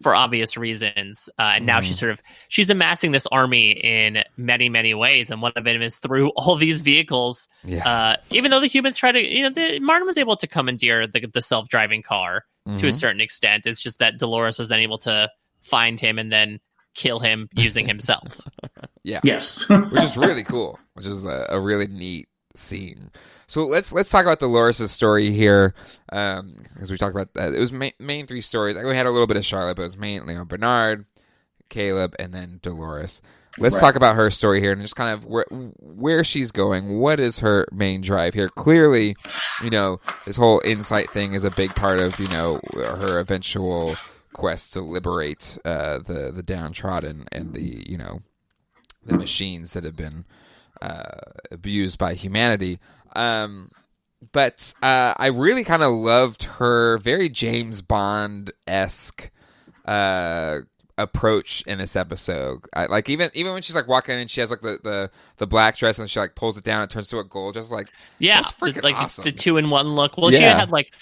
for obvious reasons. And now she's amassing this army in many, many ways. And one of them is through all these vehicles. Yeah. Even though the humans try to, Martin was able to commandeer the self-driving car to a certain extent. It's just that Dolores was then able to find him and then kill him using himself. Yeah. Yes. Which is really cool, which is a really neat scene. So let's talk about Dolores' story here, because we talked about it was main three stories. We had a little bit of Charlotte, but it was mainly on Bernard, Caleb, and then Dolores. Let's talk about her story here and just kind of where she's going. What is her main drive here? Clearly, this whole insight thing is a big part of her eventual quest to liberate the downtrodden and the machines that have been abused by humanity. But I really kind of loved her very James Bond-esque approach in this episode. Like even when she's like walking in and she has like the black dress and she like pulls it down and it turns to a gold dress, like that's freaking awesome. The 2-in-1 look. Well, she had like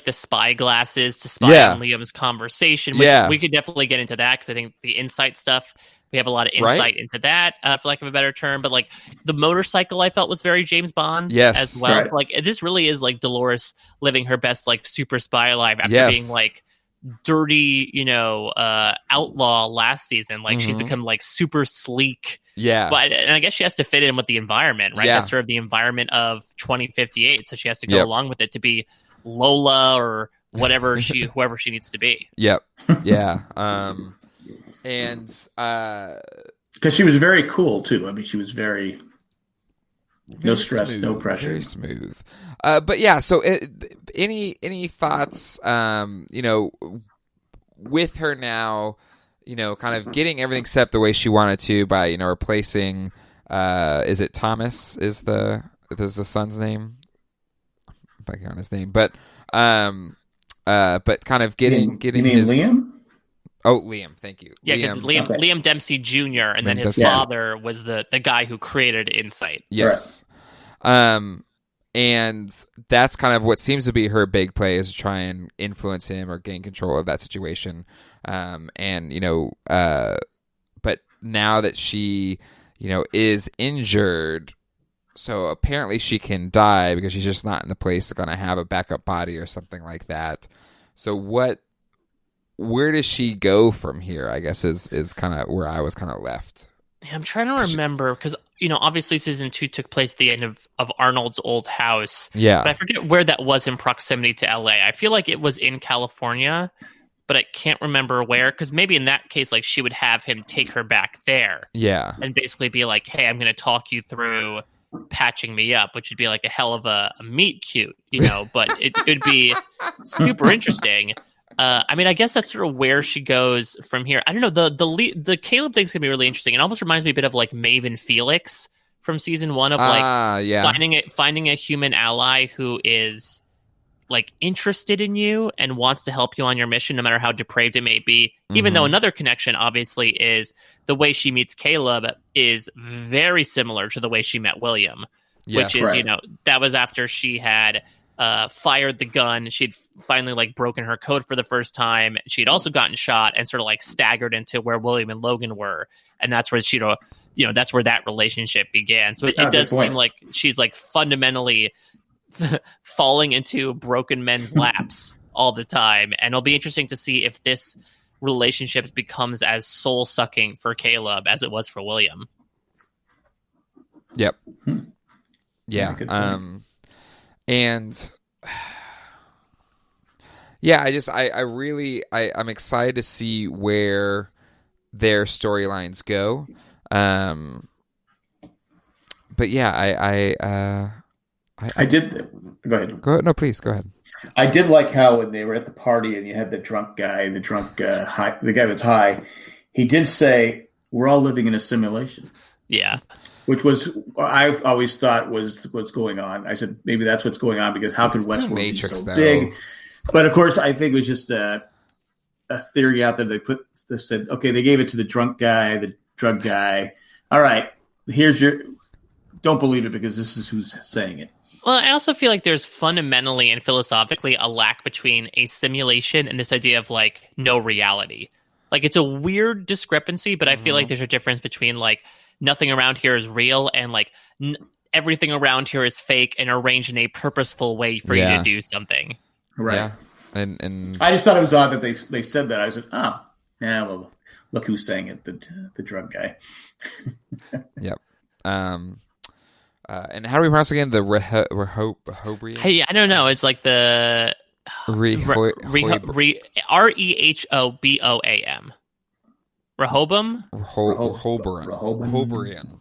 the spy glasses to spy on Liam's conversation, which we could definitely get into that because I think the insight stuff, we have a lot of insight into that, for lack of a better term. But like the motorcycle, I felt was very James Bond as well. Right. So, like this really is like Dolores living her best like super spy life after being like dirty, outlaw last season. Like she's become like super sleek. Yeah. And I guess she has to fit in with the environment, right? That's sort of the environment of 2058. So she has to go along with it to be Lola or whatever whoever she needs to be. Yep. Yeah. And because she was very cool too. I mean, she was very no stress, smooth, no pressure, very smooth. But yeah, so any thoughts? With her now, kind of getting everything set up the way she wanted to by replacing. Is it Thomas? Is the son's name? I'm blanking on his name, but kind of getting his Liam. Oh, Liam, thank you. Yeah, because Liam Dempsey Jr. and then his father was the guy who created Insight. Yes. Right. And that's kind of what seems to be her big play, is to try and influence him or gain control of that situation. But now that she, is injured, so apparently she can die because she's just not in the place that's going to have a backup body or something like that. So where does she go from here, I guess, is kind of where I was kind of left. Yeah, I'm trying to remember because, obviously season 2 took place at the end of Arnold's old house. Yeah. But I forget where that was in proximity to LA. I feel like it was in California, but I can't remember where, because maybe in that case, like she would have him take her back there. Yeah. And basically be like, hey, I'm going to talk you through patching me up, which would be like a hell of a meet cute, but it would be super interesting. I mean, I guess that's sort of where she goes from here. I don't know. The Caleb thing's gonna be really interesting. It almost reminds me a bit of like Maeve and Felix from season 1 of finding a human ally who is like interested in you and wants to help you on your mission, no matter how depraved it may be. Even though another connection, obviously, is the way she meets Caleb is very similar to the way she met William, which is that was after she had fired the gun. She'd finally like broken her code for the first time. She'd also gotten shot and sort of like staggered into where William and Logan were. And that's where that's where that relationship began. So it does seem like she's like fundamentally falling into broken men's laps all the time. And it'll be interesting to see if this relationship becomes as soul sucking for Caleb as it was for William. Yep. Yeah. And yeah, I'm excited to see where their storylines go. But yeah, I did. Go ahead. Go ahead. No, please go ahead. I did like how when they were at the party and you had the drunk guy, the guy that's high, he did say, "We're all living in a simulation." Yeah. Which was, I always thought was what's going on. I said, maybe that's what's going on, because how can Westworld be so big? But of course, I think it was just a theory out there. They said, okay, they gave it to the drunk guy, the drug guy. All right, here's don't believe it because this is who's saying it. Well, I also feel like there's fundamentally and philosophically a lack between a simulation and this idea of like no reality. Like it's a weird discrepancy, but I feel like there's a difference between like nothing around here is real and like everything around here is fake and arranged in a purposeful way for you to do something. Right. Yeah. And I just thought it was odd that they said that. I was like, well, look who's saying it, the drug guy. Yep. And how do we pronounce it again? The Rehoboam? Hey, I don't know. It's like the Rehoboam. Rehoboam? Rehoboam.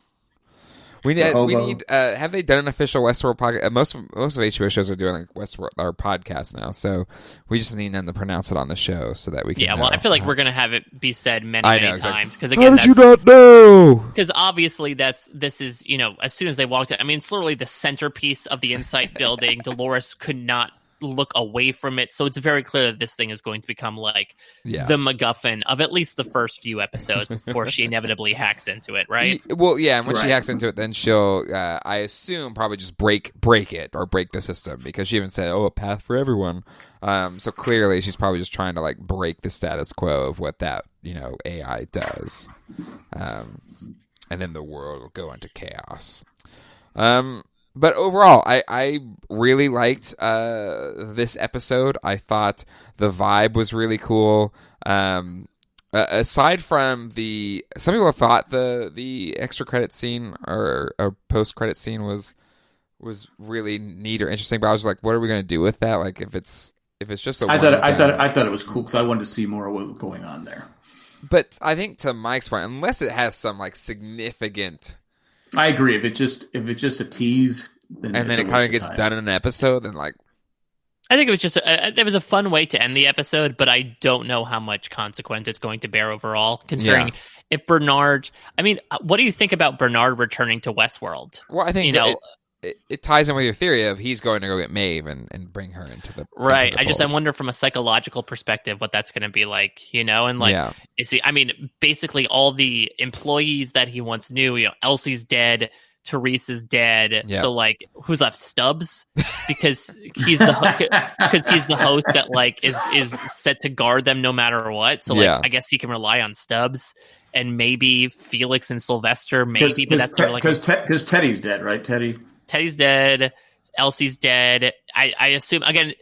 We need. Have they done an official Westworld podcast? Most of HBO shows are doing like Westworld or podcast now, so we just need them to pronounce it on the show so that we can. Yeah, well, I feel like we're gonna have it be said many times because again, how did you not know? Because obviously this is as soon as they walked in, I mean, it's literally the centerpiece of the Insight building. Dolores could not look away from it, so it's very clear that this thing is going to become like the MacGuffin of at least the first few episodes before she inevitably hacks into it, right? Well, yeah, and when she hacks into it, then she'll, I assume, probably just break it or break the system because she even said, a path for everyone. So clearly she's probably just trying to like break the status quo of what that AI does, and then the world will go into chaos. But overall, I really liked this episode. I thought the vibe was really cool. Aside from some people thought the extra credit scene or post credit scene was really neat or interesting. But I was like, what are we going to do with that? Like, if it's just I thought it was cool because I wanted to see more of what was going on there. But I think to Mike's point, unless it has some like significant. I agree. If it's just a tease, then it kind of gets done in an episode, then like. I think it was just there was a fun way to end the episode, but I don't know how much consequence it's going to bear overall. Considering if Bernard, I mean, what do you think about Bernard returning to Westworld? Well, I think it ties in with your theory of he's going to go get Maeve and bring her into the right. Into the I wonder from a psychological perspective what that's going to be like, and like is he? I mean, basically all the employees that he once knew, Elsie's dead. Therese is dead, so like who's left? Stubbs, because he's the host that like is set to guard them no matter what. So like I guess he can rely on Stubbs and maybe Felix and Sylvester, maybe, but that's kind of like because Teddy's dead, right? Teddy's dead. Elsie's dead. I assume again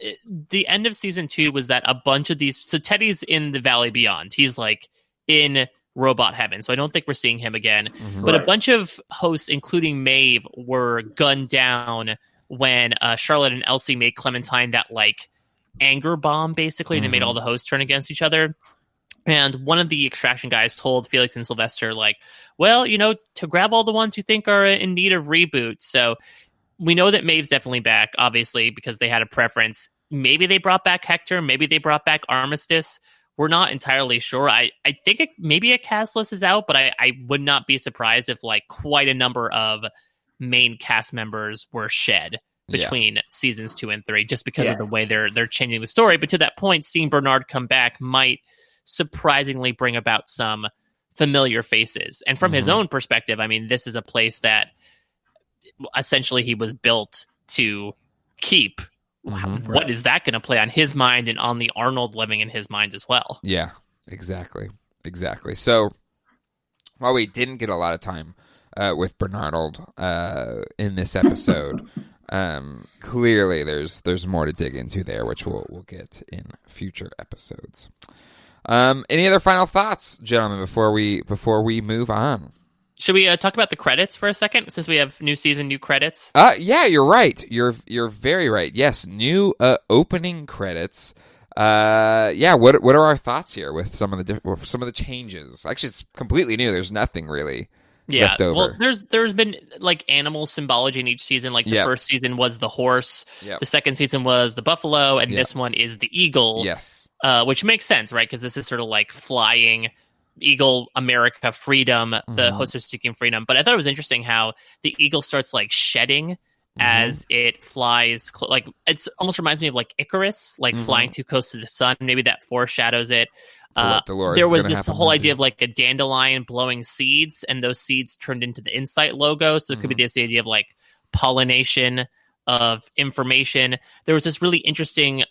the end of season 2 was that a bunch of these. So Teddy's in the Valley Beyond. He's like in robot heaven, so I don't think we're seeing him again. But a bunch of hosts, including Maeve, were gunned down when Charlotte and Elsie made Clementine that like anger bomb, basically. They made all the hosts turn against each other. And one of the extraction guys told Felix and Sylvester, like, well, to grab all the ones you think are in need of reboot. So we know that Maeve's definitely back, obviously, because they had a preference. Maybe they brought back Hector. Maybe they brought back Armistice. We're not entirely sure. I think maybe a cast list is out, but I would not be surprised if like quite a number of main cast members were shed between seasons 2 and 3, just because of the way they're changing the story. But to that point, seeing Bernard come back might surprisingly bring about some familiar faces. And from his own perspective, I mean, this is a place that essentially he was built to keep. What is that going to play on his mind and on the Arnold living in his mind as well? Yeah, exactly. So while we didn't get a lot of time with Bernard in this episode, clearly there's more to dig into there, which we'll get in future episodes. Any other final thoughts, gentlemen, before we move on? Should we talk about the credits for a second, since we have new season, new credits? Yeah, you're right. You're very right. Yes, new opening credits. What are our thoughts here with some of the changes? Actually, it's completely new. There's nothing really left over. Well, there's been like animal symbology in each season. Like the first season was the horse, the second season was the buffalo, and this one is the eagle. Yes, which makes sense, right? Because this is sort of like flying. Eagle, America, freedom. The hosts are seeking freedom. But I thought it was interesting how the eagle starts like shedding as it flies. Like it almost reminds me of like Icarus, like flying too close to the sun. Maybe that foreshadows it. there was this whole idea of like a dandelion blowing seeds, and those seeds turned into the Insight logo. So it could be this idea of like pollination of information. There was this really interesting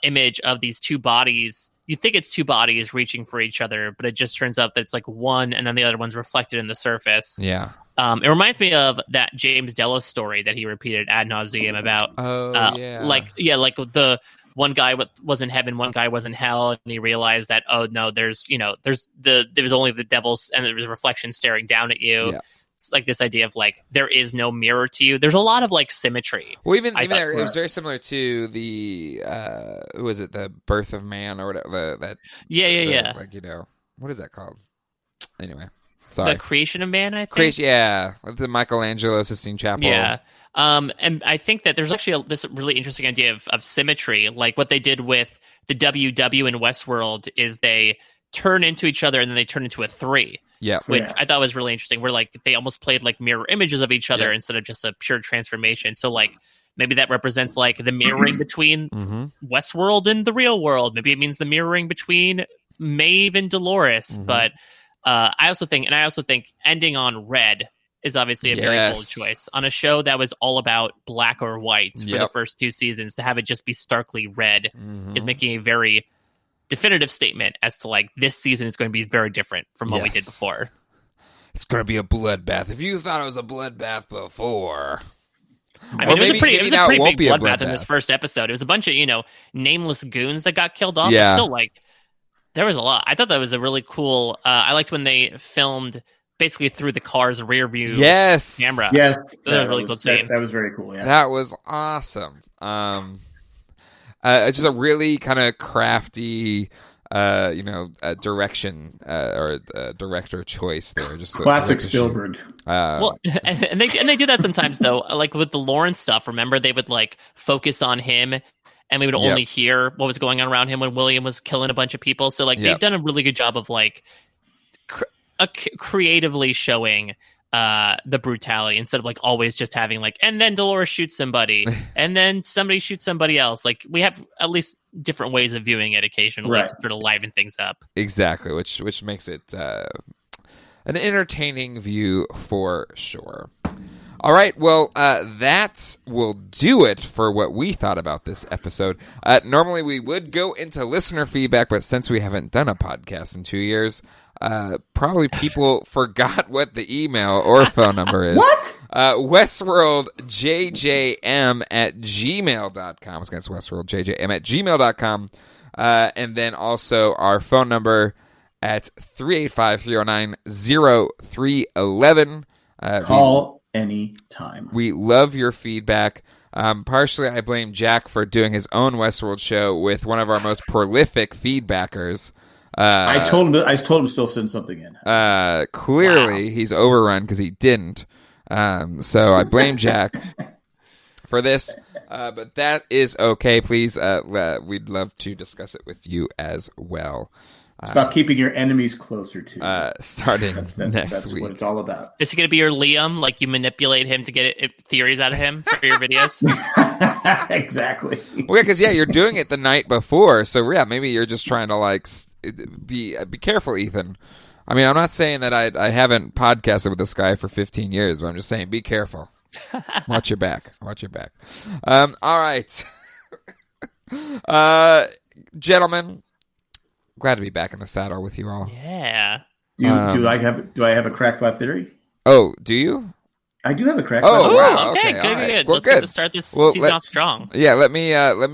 image of these two bodies. You think it's two bodies reaching for each other, but it just turns out that it's like one, and then the other one's reflected in the surface. Yeah. It reminds me of that James Delos story that he repeated ad nauseum about. Like the one guy was in heaven, one guy was in hell, and he realized that there's only the devil's, and there's a reflection staring down at you. Yeah. It's like this idea of like there is no mirror to you. There's a lot of like symmetry. Well, even there, it was very similar to the who was it, the Birth of Man or whatever. Yeah. Like, what is that called? Anyway, sorry. The Creation of Man, I think. The Michelangelo Sistine Chapel. Yeah. And I think that there's actually this really interesting idea of symmetry. Like what they did with the WW in Westworld is they turn into each other and then they turn into a 3. Yeah, which I thought was really interesting. Where like they almost played like mirror images of each other instead of just a pure transformation. So like maybe that represents like the mirroring between Westworld and the real world. Maybe it means the mirroring between Maeve and Dolores. But I also think ending on red is obviously a very bold choice on a show that was all about black or white for the first 2 seasons. To have it just be starkly red is making a very definitive statement as to like this season is going to be very different from what we did before. It's going to be a bloodbath. If you thought it was a bloodbath before, I mean, it was a pretty big bloodbath in this first episode. It was a bunch of nameless goons that got killed off. But still, like there was a lot. I thought that was a really cool. I liked when they filmed basically through the car's rear view camera. Yes, that was really cool scene. That was very cool. Yeah, that was awesome. It's just a really kind of crafty, direction or director choice there. Just classic Spielberg. And they do that sometimes though. Like with the Lawrence stuff, remember they would like focus on him, and we would only hear what was going on around him when William was killing a bunch of people. So like they've done a really good job of like creatively showing the brutality instead of like always just having like, and then Dolores shoots somebody and then somebody shoots somebody else. Like we have at least different ways of viewing it occasionally to sort of liven things up. Exactly, which makes it an entertaining view for sure. All right, well, that will do it for what we thought about this episode. Normally we would go into listener feedback, but since we haven't done a podcast in 2 years, probably people forgot what the email or phone number is. What? WestworldJJM@gmail.com. It's WestworldJJM@gmail.com. And then also our phone number at 385-309-0311. Call anytime. We love your feedback. Partially, I blame Jack for doing his own Westworld show with one of our most prolific feedbackers. I told him to still send something in. Clearly, he's overrun because he didn't. So I blame Jack for this. But that is okay. Please, we'd love to discuss it with you as well. It's about keeping your enemies closer to you. Starting next that's week. What it's all about. Is he going to be your Liam? Like you manipulate him to get theories out of him for your videos? Exactly. Well, yeah, because you're doing it the night before. So yeah, maybe you're just trying to like be careful, Ethan. I mean, I'm not saying that I haven't podcasted with this guy for 15 years, but I'm just saying be careful. Watch your back. Watch your back. All right. Gentlemen, glad to be back in the saddle with you all. Yeah. Do I have a crackpot theory? Oh, do you? I do have a crackpot. Oh, wow. Okay, good. Right. Well, let's start this season off strong. Yeah, let me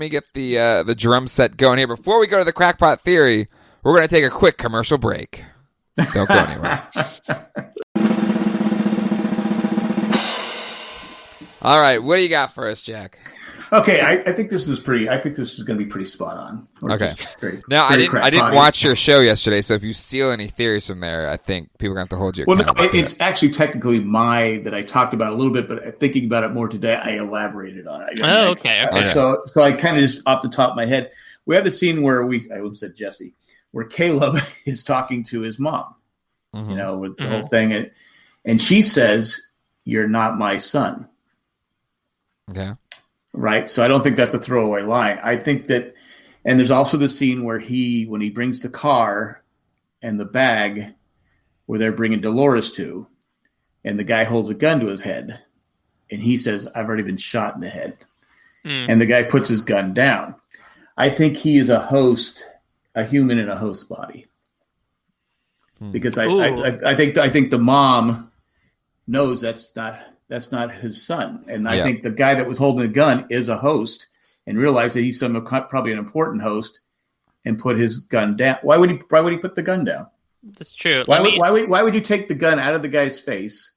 get the drum set going here. Before we go to the crackpot theory, we're going to take a quick commercial break. Don't go anywhere. All right, what do you got for us, Jack? Okay, I think this is going to be pretty spot on. Okay. Now, I didn't watch your show yesterday, so if you steal any theories from there, I think people are going to have to hold you accountable. Well, no, it's actually technically that I talked about a little bit, but thinking about it more today, I elaborated on it. Okay. So I kind of just off the top of my head, we have the scene where I almost said Jesse, where Caleb is talking to his mom, with the whole thing, and she says, "You're not my son." Okay. Right. So I don't think that's a throwaway line. I think that And there's also the scene where when he brings the car and the bag where they're bringing Dolores to, and the guy holds a gun to his head, and he says, "I've already been shot in the head." And the guy puts his gun down. I think he is a host, a human in a host body. Because I think the mom knows that's not his son, and I think the guy that was holding the gun is a host, and realized that he's probably an important host, and put his gun down. Why would he put the gun down? That's true. Why would you take the gun out of the guy's face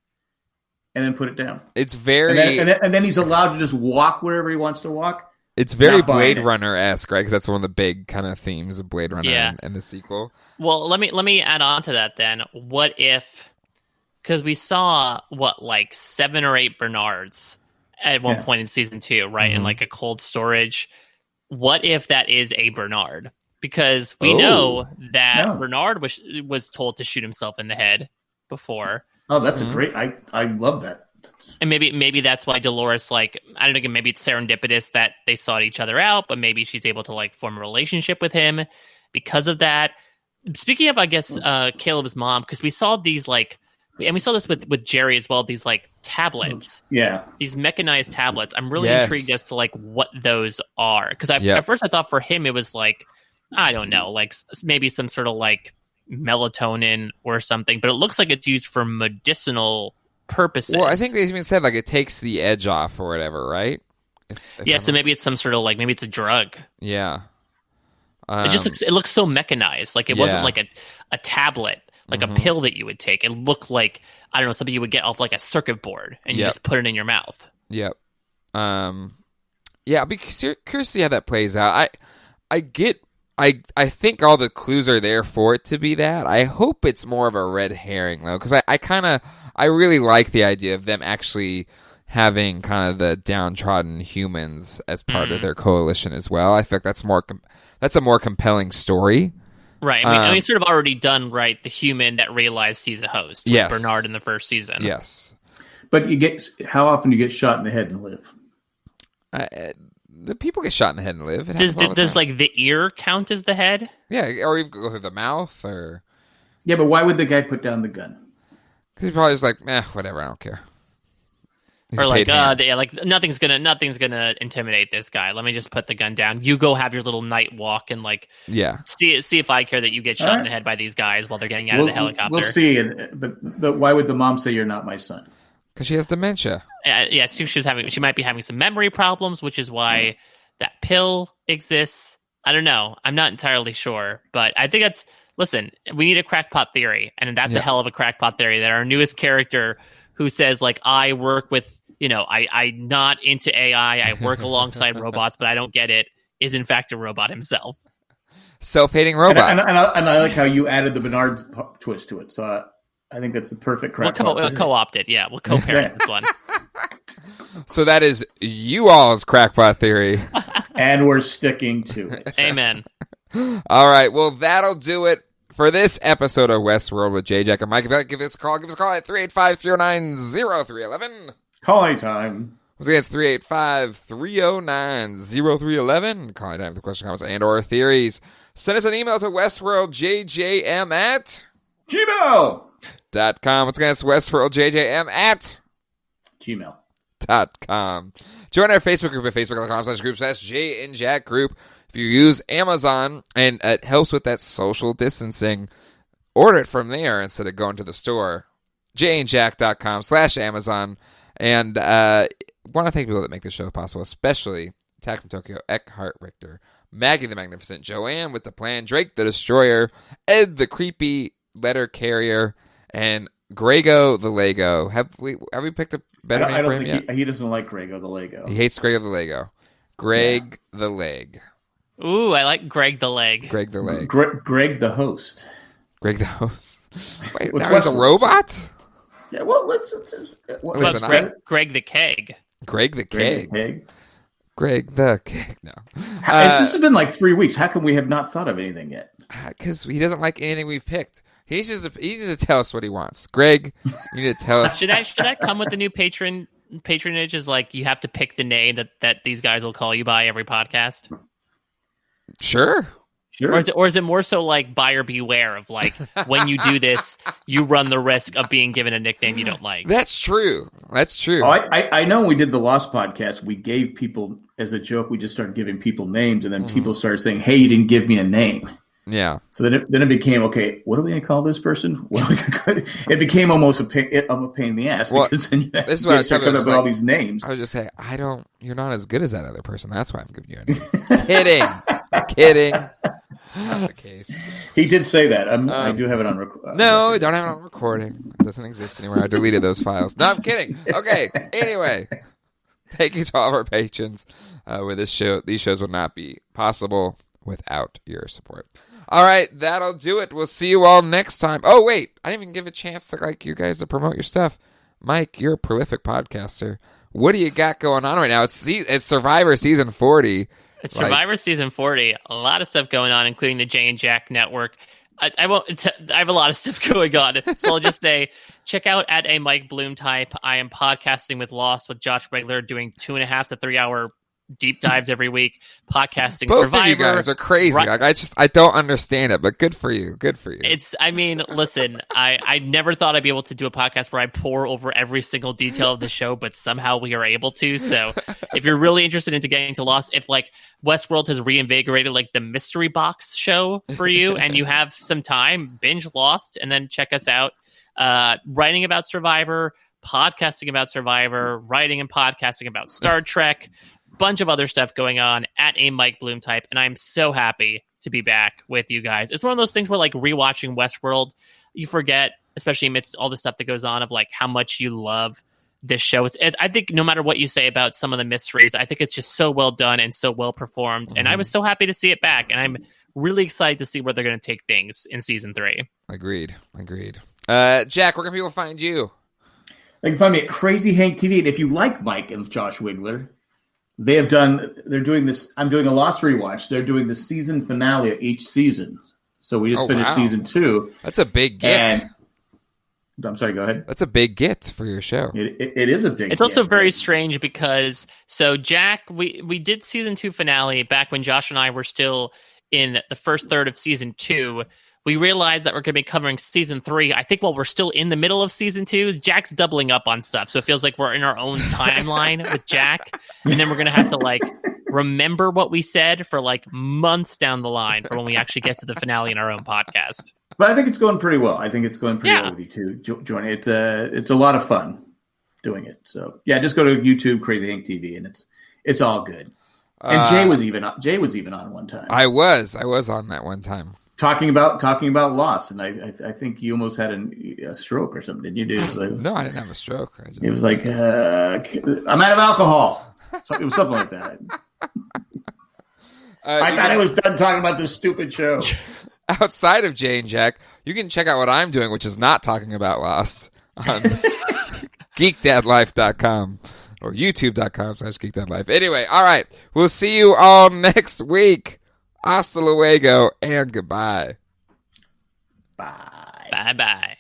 and then put it down? It's very and then he's allowed to just walk wherever he wants to walk. It's very Blade Runner-esque, right? Because that's one of the big kind of themes of Blade Runner and the sequel. Well, let me add on to that then. What if, because we saw, 7 or 8 Bernards at one point in season 2, right? In like a cold storage. What if that is a Bernard? Because we know that Bernard was told to shoot himself in the head before. Oh, that's a great... I love that. And maybe that's why Dolores, I don't know, maybe it's serendipitous that they sought each other out, but maybe she's able to form a relationship with him because of that. Speaking of, I guess, Caleb's mom, because we saw these and we saw this with Jerry as well, these tablets. Yeah. These mechanized tablets. I'm really intrigued as to what those are. Because at first I thought for him it was I don't know, maybe some sort of melatonin or something, but it looks like it's used for medicinal purposes. Well, I think they even said it takes the edge off or whatever, right? So maybe it's some sort of maybe it's a drug. Yeah. It looks so mechanized. It wasn't a tablet, a pill that you would take. It looked like, I don't know, something you would get off a circuit board and you just put it in your mouth. Yep. I'll be curious to see how that plays out. I think all the clues are there for it to be that. I hope it's more of a red herring though, because I really like the idea of them actually having kind of the downtrodden humans as part of their coalition as well. I feel like that's a more compelling story. Right. I mean, sort of already done, right? The human that realized he's a host. With Bernard in the first season. Yes. But how often do you get shot in the head and live? The people get shot in the head and live. Does the ear count as the head? Yeah, or even go through the mouth, or... Yeah, but why would the guy put down the gun? Because he's probably just whatever, I don't care. He's or nothing's gonna intimidate this guy. Let me just put the gun down. You go have your little night walk and see if I care that you get shot in the head by these guys while they're getting out of the helicopter. We'll see. But why would the mom say you're not my son? Because she has dementia. She might be having some memory problems, which is why that pill exists. I don't know. I'm not entirely sure, but I think listen, we need a crackpot theory, and that's a hell of a crackpot theory that our newest character who says I work with, I'm not into AI, I work alongside robots, but I don't get it, is in fact a robot himself. Self-hating robot. And I like how you added the Bernard twist to it. So I think that's the perfect crackpot. We'll co-opt it. Yeah, we'll co-parent this one. So that is you all's crackpot theory. And we're sticking to it. Amen. All right. Well, that'll do it for this episode of Westworld with Jay, Jack, and Mike. If you'd like to give us a call at 385-309-0311. Call anytime. Once again, it's 385-309-0311. Call anytime for questions, comments, and or theories. Send us an email to westworldjjm at gmail.com. Once again, it's westworldjjm at gmail.com. Join our Facebook group at facebook.com/group/Jay and Jack group. If you use Amazon, and it helps with that social distancing, order it from there instead of going to the store. jayandjack.com/Amazon. And want to thank people that make this show possible, especially Attack from Tokyo, Eckhart Richter, Maggie the Magnificent, Joanne with the Plan, Drake the Destroyer, Ed the Creepy Letter Carrier, and Grego the Lego. Have we picked a better name for him yet? He doesn't like Grego the Lego. He hates Grego the Lego. Greg the Leg. Ooh, I like Greg the Leg. Greg the Leg. Greg the Host. Greg the Host. Wait, now he's a robot? Yeah, well, Greg the Keg. Greg the Keg. Greg the Keg. No. This has been 3 weeks. How come we have not thought of anything yet? Because he doesn't like anything we've picked. He needs to tell us what he wants. Greg, you need to tell us. Should that come with the new patronage? Is you have to pick the name that these guys will call you by every podcast? Sure. Or is it more so like buyer beware of like when you do this, you run the risk of being given a nickname you don't like? That's true. Oh, I know when we did the Lost podcast, we gave people, as a joke, we just started giving people names, and then people started saying, hey, you didn't give me a name. Yeah. So then it became, okay, what are we going to call this person? It became almost a pain in the ass. Well, because then this is what I was coming up with all these names. I would just say, you're not as good as that other person. That's why I'm giving you a name. Kidding. Not the case. He did say that. I do have it on recording. No, I don't have it on recording. It doesn't exist anymore. I deleted those files. No, I'm kidding. Okay. Anyway, thank you to all of our patrons. With this show, these shows would not be possible without your support. All right, that'll do it. We'll see you all next time. Oh wait, I didn't even give a chance to you guys to promote your stuff. Mike, you're a prolific podcaster. What do you got going on right now? It's Survivor season 40. It's Survivor Season 40. A lot of stuff going on, including the Jay and Jack Network. I have a lot of stuff going on. So I'll just say, check out at a Mike Bloom type. I am podcasting with Lost with Josh Wigler, doing 2.5 to 3 hour deep dives every week. Podcasting Both Survivor. Of you guys are crazy. I don't understand it, but good for you. Listen, I never thought I'd be able to do a podcast where I pour over every single detail of the show, but somehow we are able to. So if you're really interested into getting to Lost, if Westworld has reinvigorated the mystery box show for you and you have some time, binge Lost and then check us out. Writing about Survivor, podcasting about Survivor, writing and podcasting about Star Trek, bunch of other stuff going on at a Mike Bloom type, and I'm so happy to be back with you guys. It's one of those things where rewatching Westworld, you forget, especially amidst all the stuff that goes on, of how much you love this show. I think no matter what you say about some of the mysteries, I think it's just so well done and so well performed, and I was so happy to see it back, and I'm really excited to see where they're going to take things in season 3. Agreed. Jack, where can people find you? They can find me at Crazy Hank TV, and if you like Mike and Josh Wigler, they're doing this. I'm doing a Lost rewatch. They're doing the season finale of each season. So we just finished season 2. That's a big get. I'm sorry, go ahead. That's a big get for your show. It is a big It's also very strange because, Jack, we did season 2 finale back when Josh and I were still in the first third of season 2. We realized that we're going to be covering season 3. I think while we're still in the middle of season 2, Jack's doubling up on stuff. So it feels like we're in our own timeline with Jack. And then we're going to have to remember what we said for months down the line for when we actually get to the finale in our own podcast. But I think it's going pretty well. I think it's going pretty well with you two joining. It's a lot of fun doing it. So yeah, just go to YouTube, Crazy Hank TV, and it's all good. And Jay was even on one time. I was on that one time. Talking about Lost, and I think you almost had a stroke or something, didn't you, dude? No, I didn't have a stroke. It was I'm out of alcohol. So it was something like that. I thought I was done talking about this stupid show. Outside of Jay and Jack, you can check out what I'm doing, which is not talking about Lost, on geekdadlife.com or youtube.com/geekdadlife. Anyway, all right. We'll see you all next week. Hasta luego and goodbye. Bye. Bye-bye.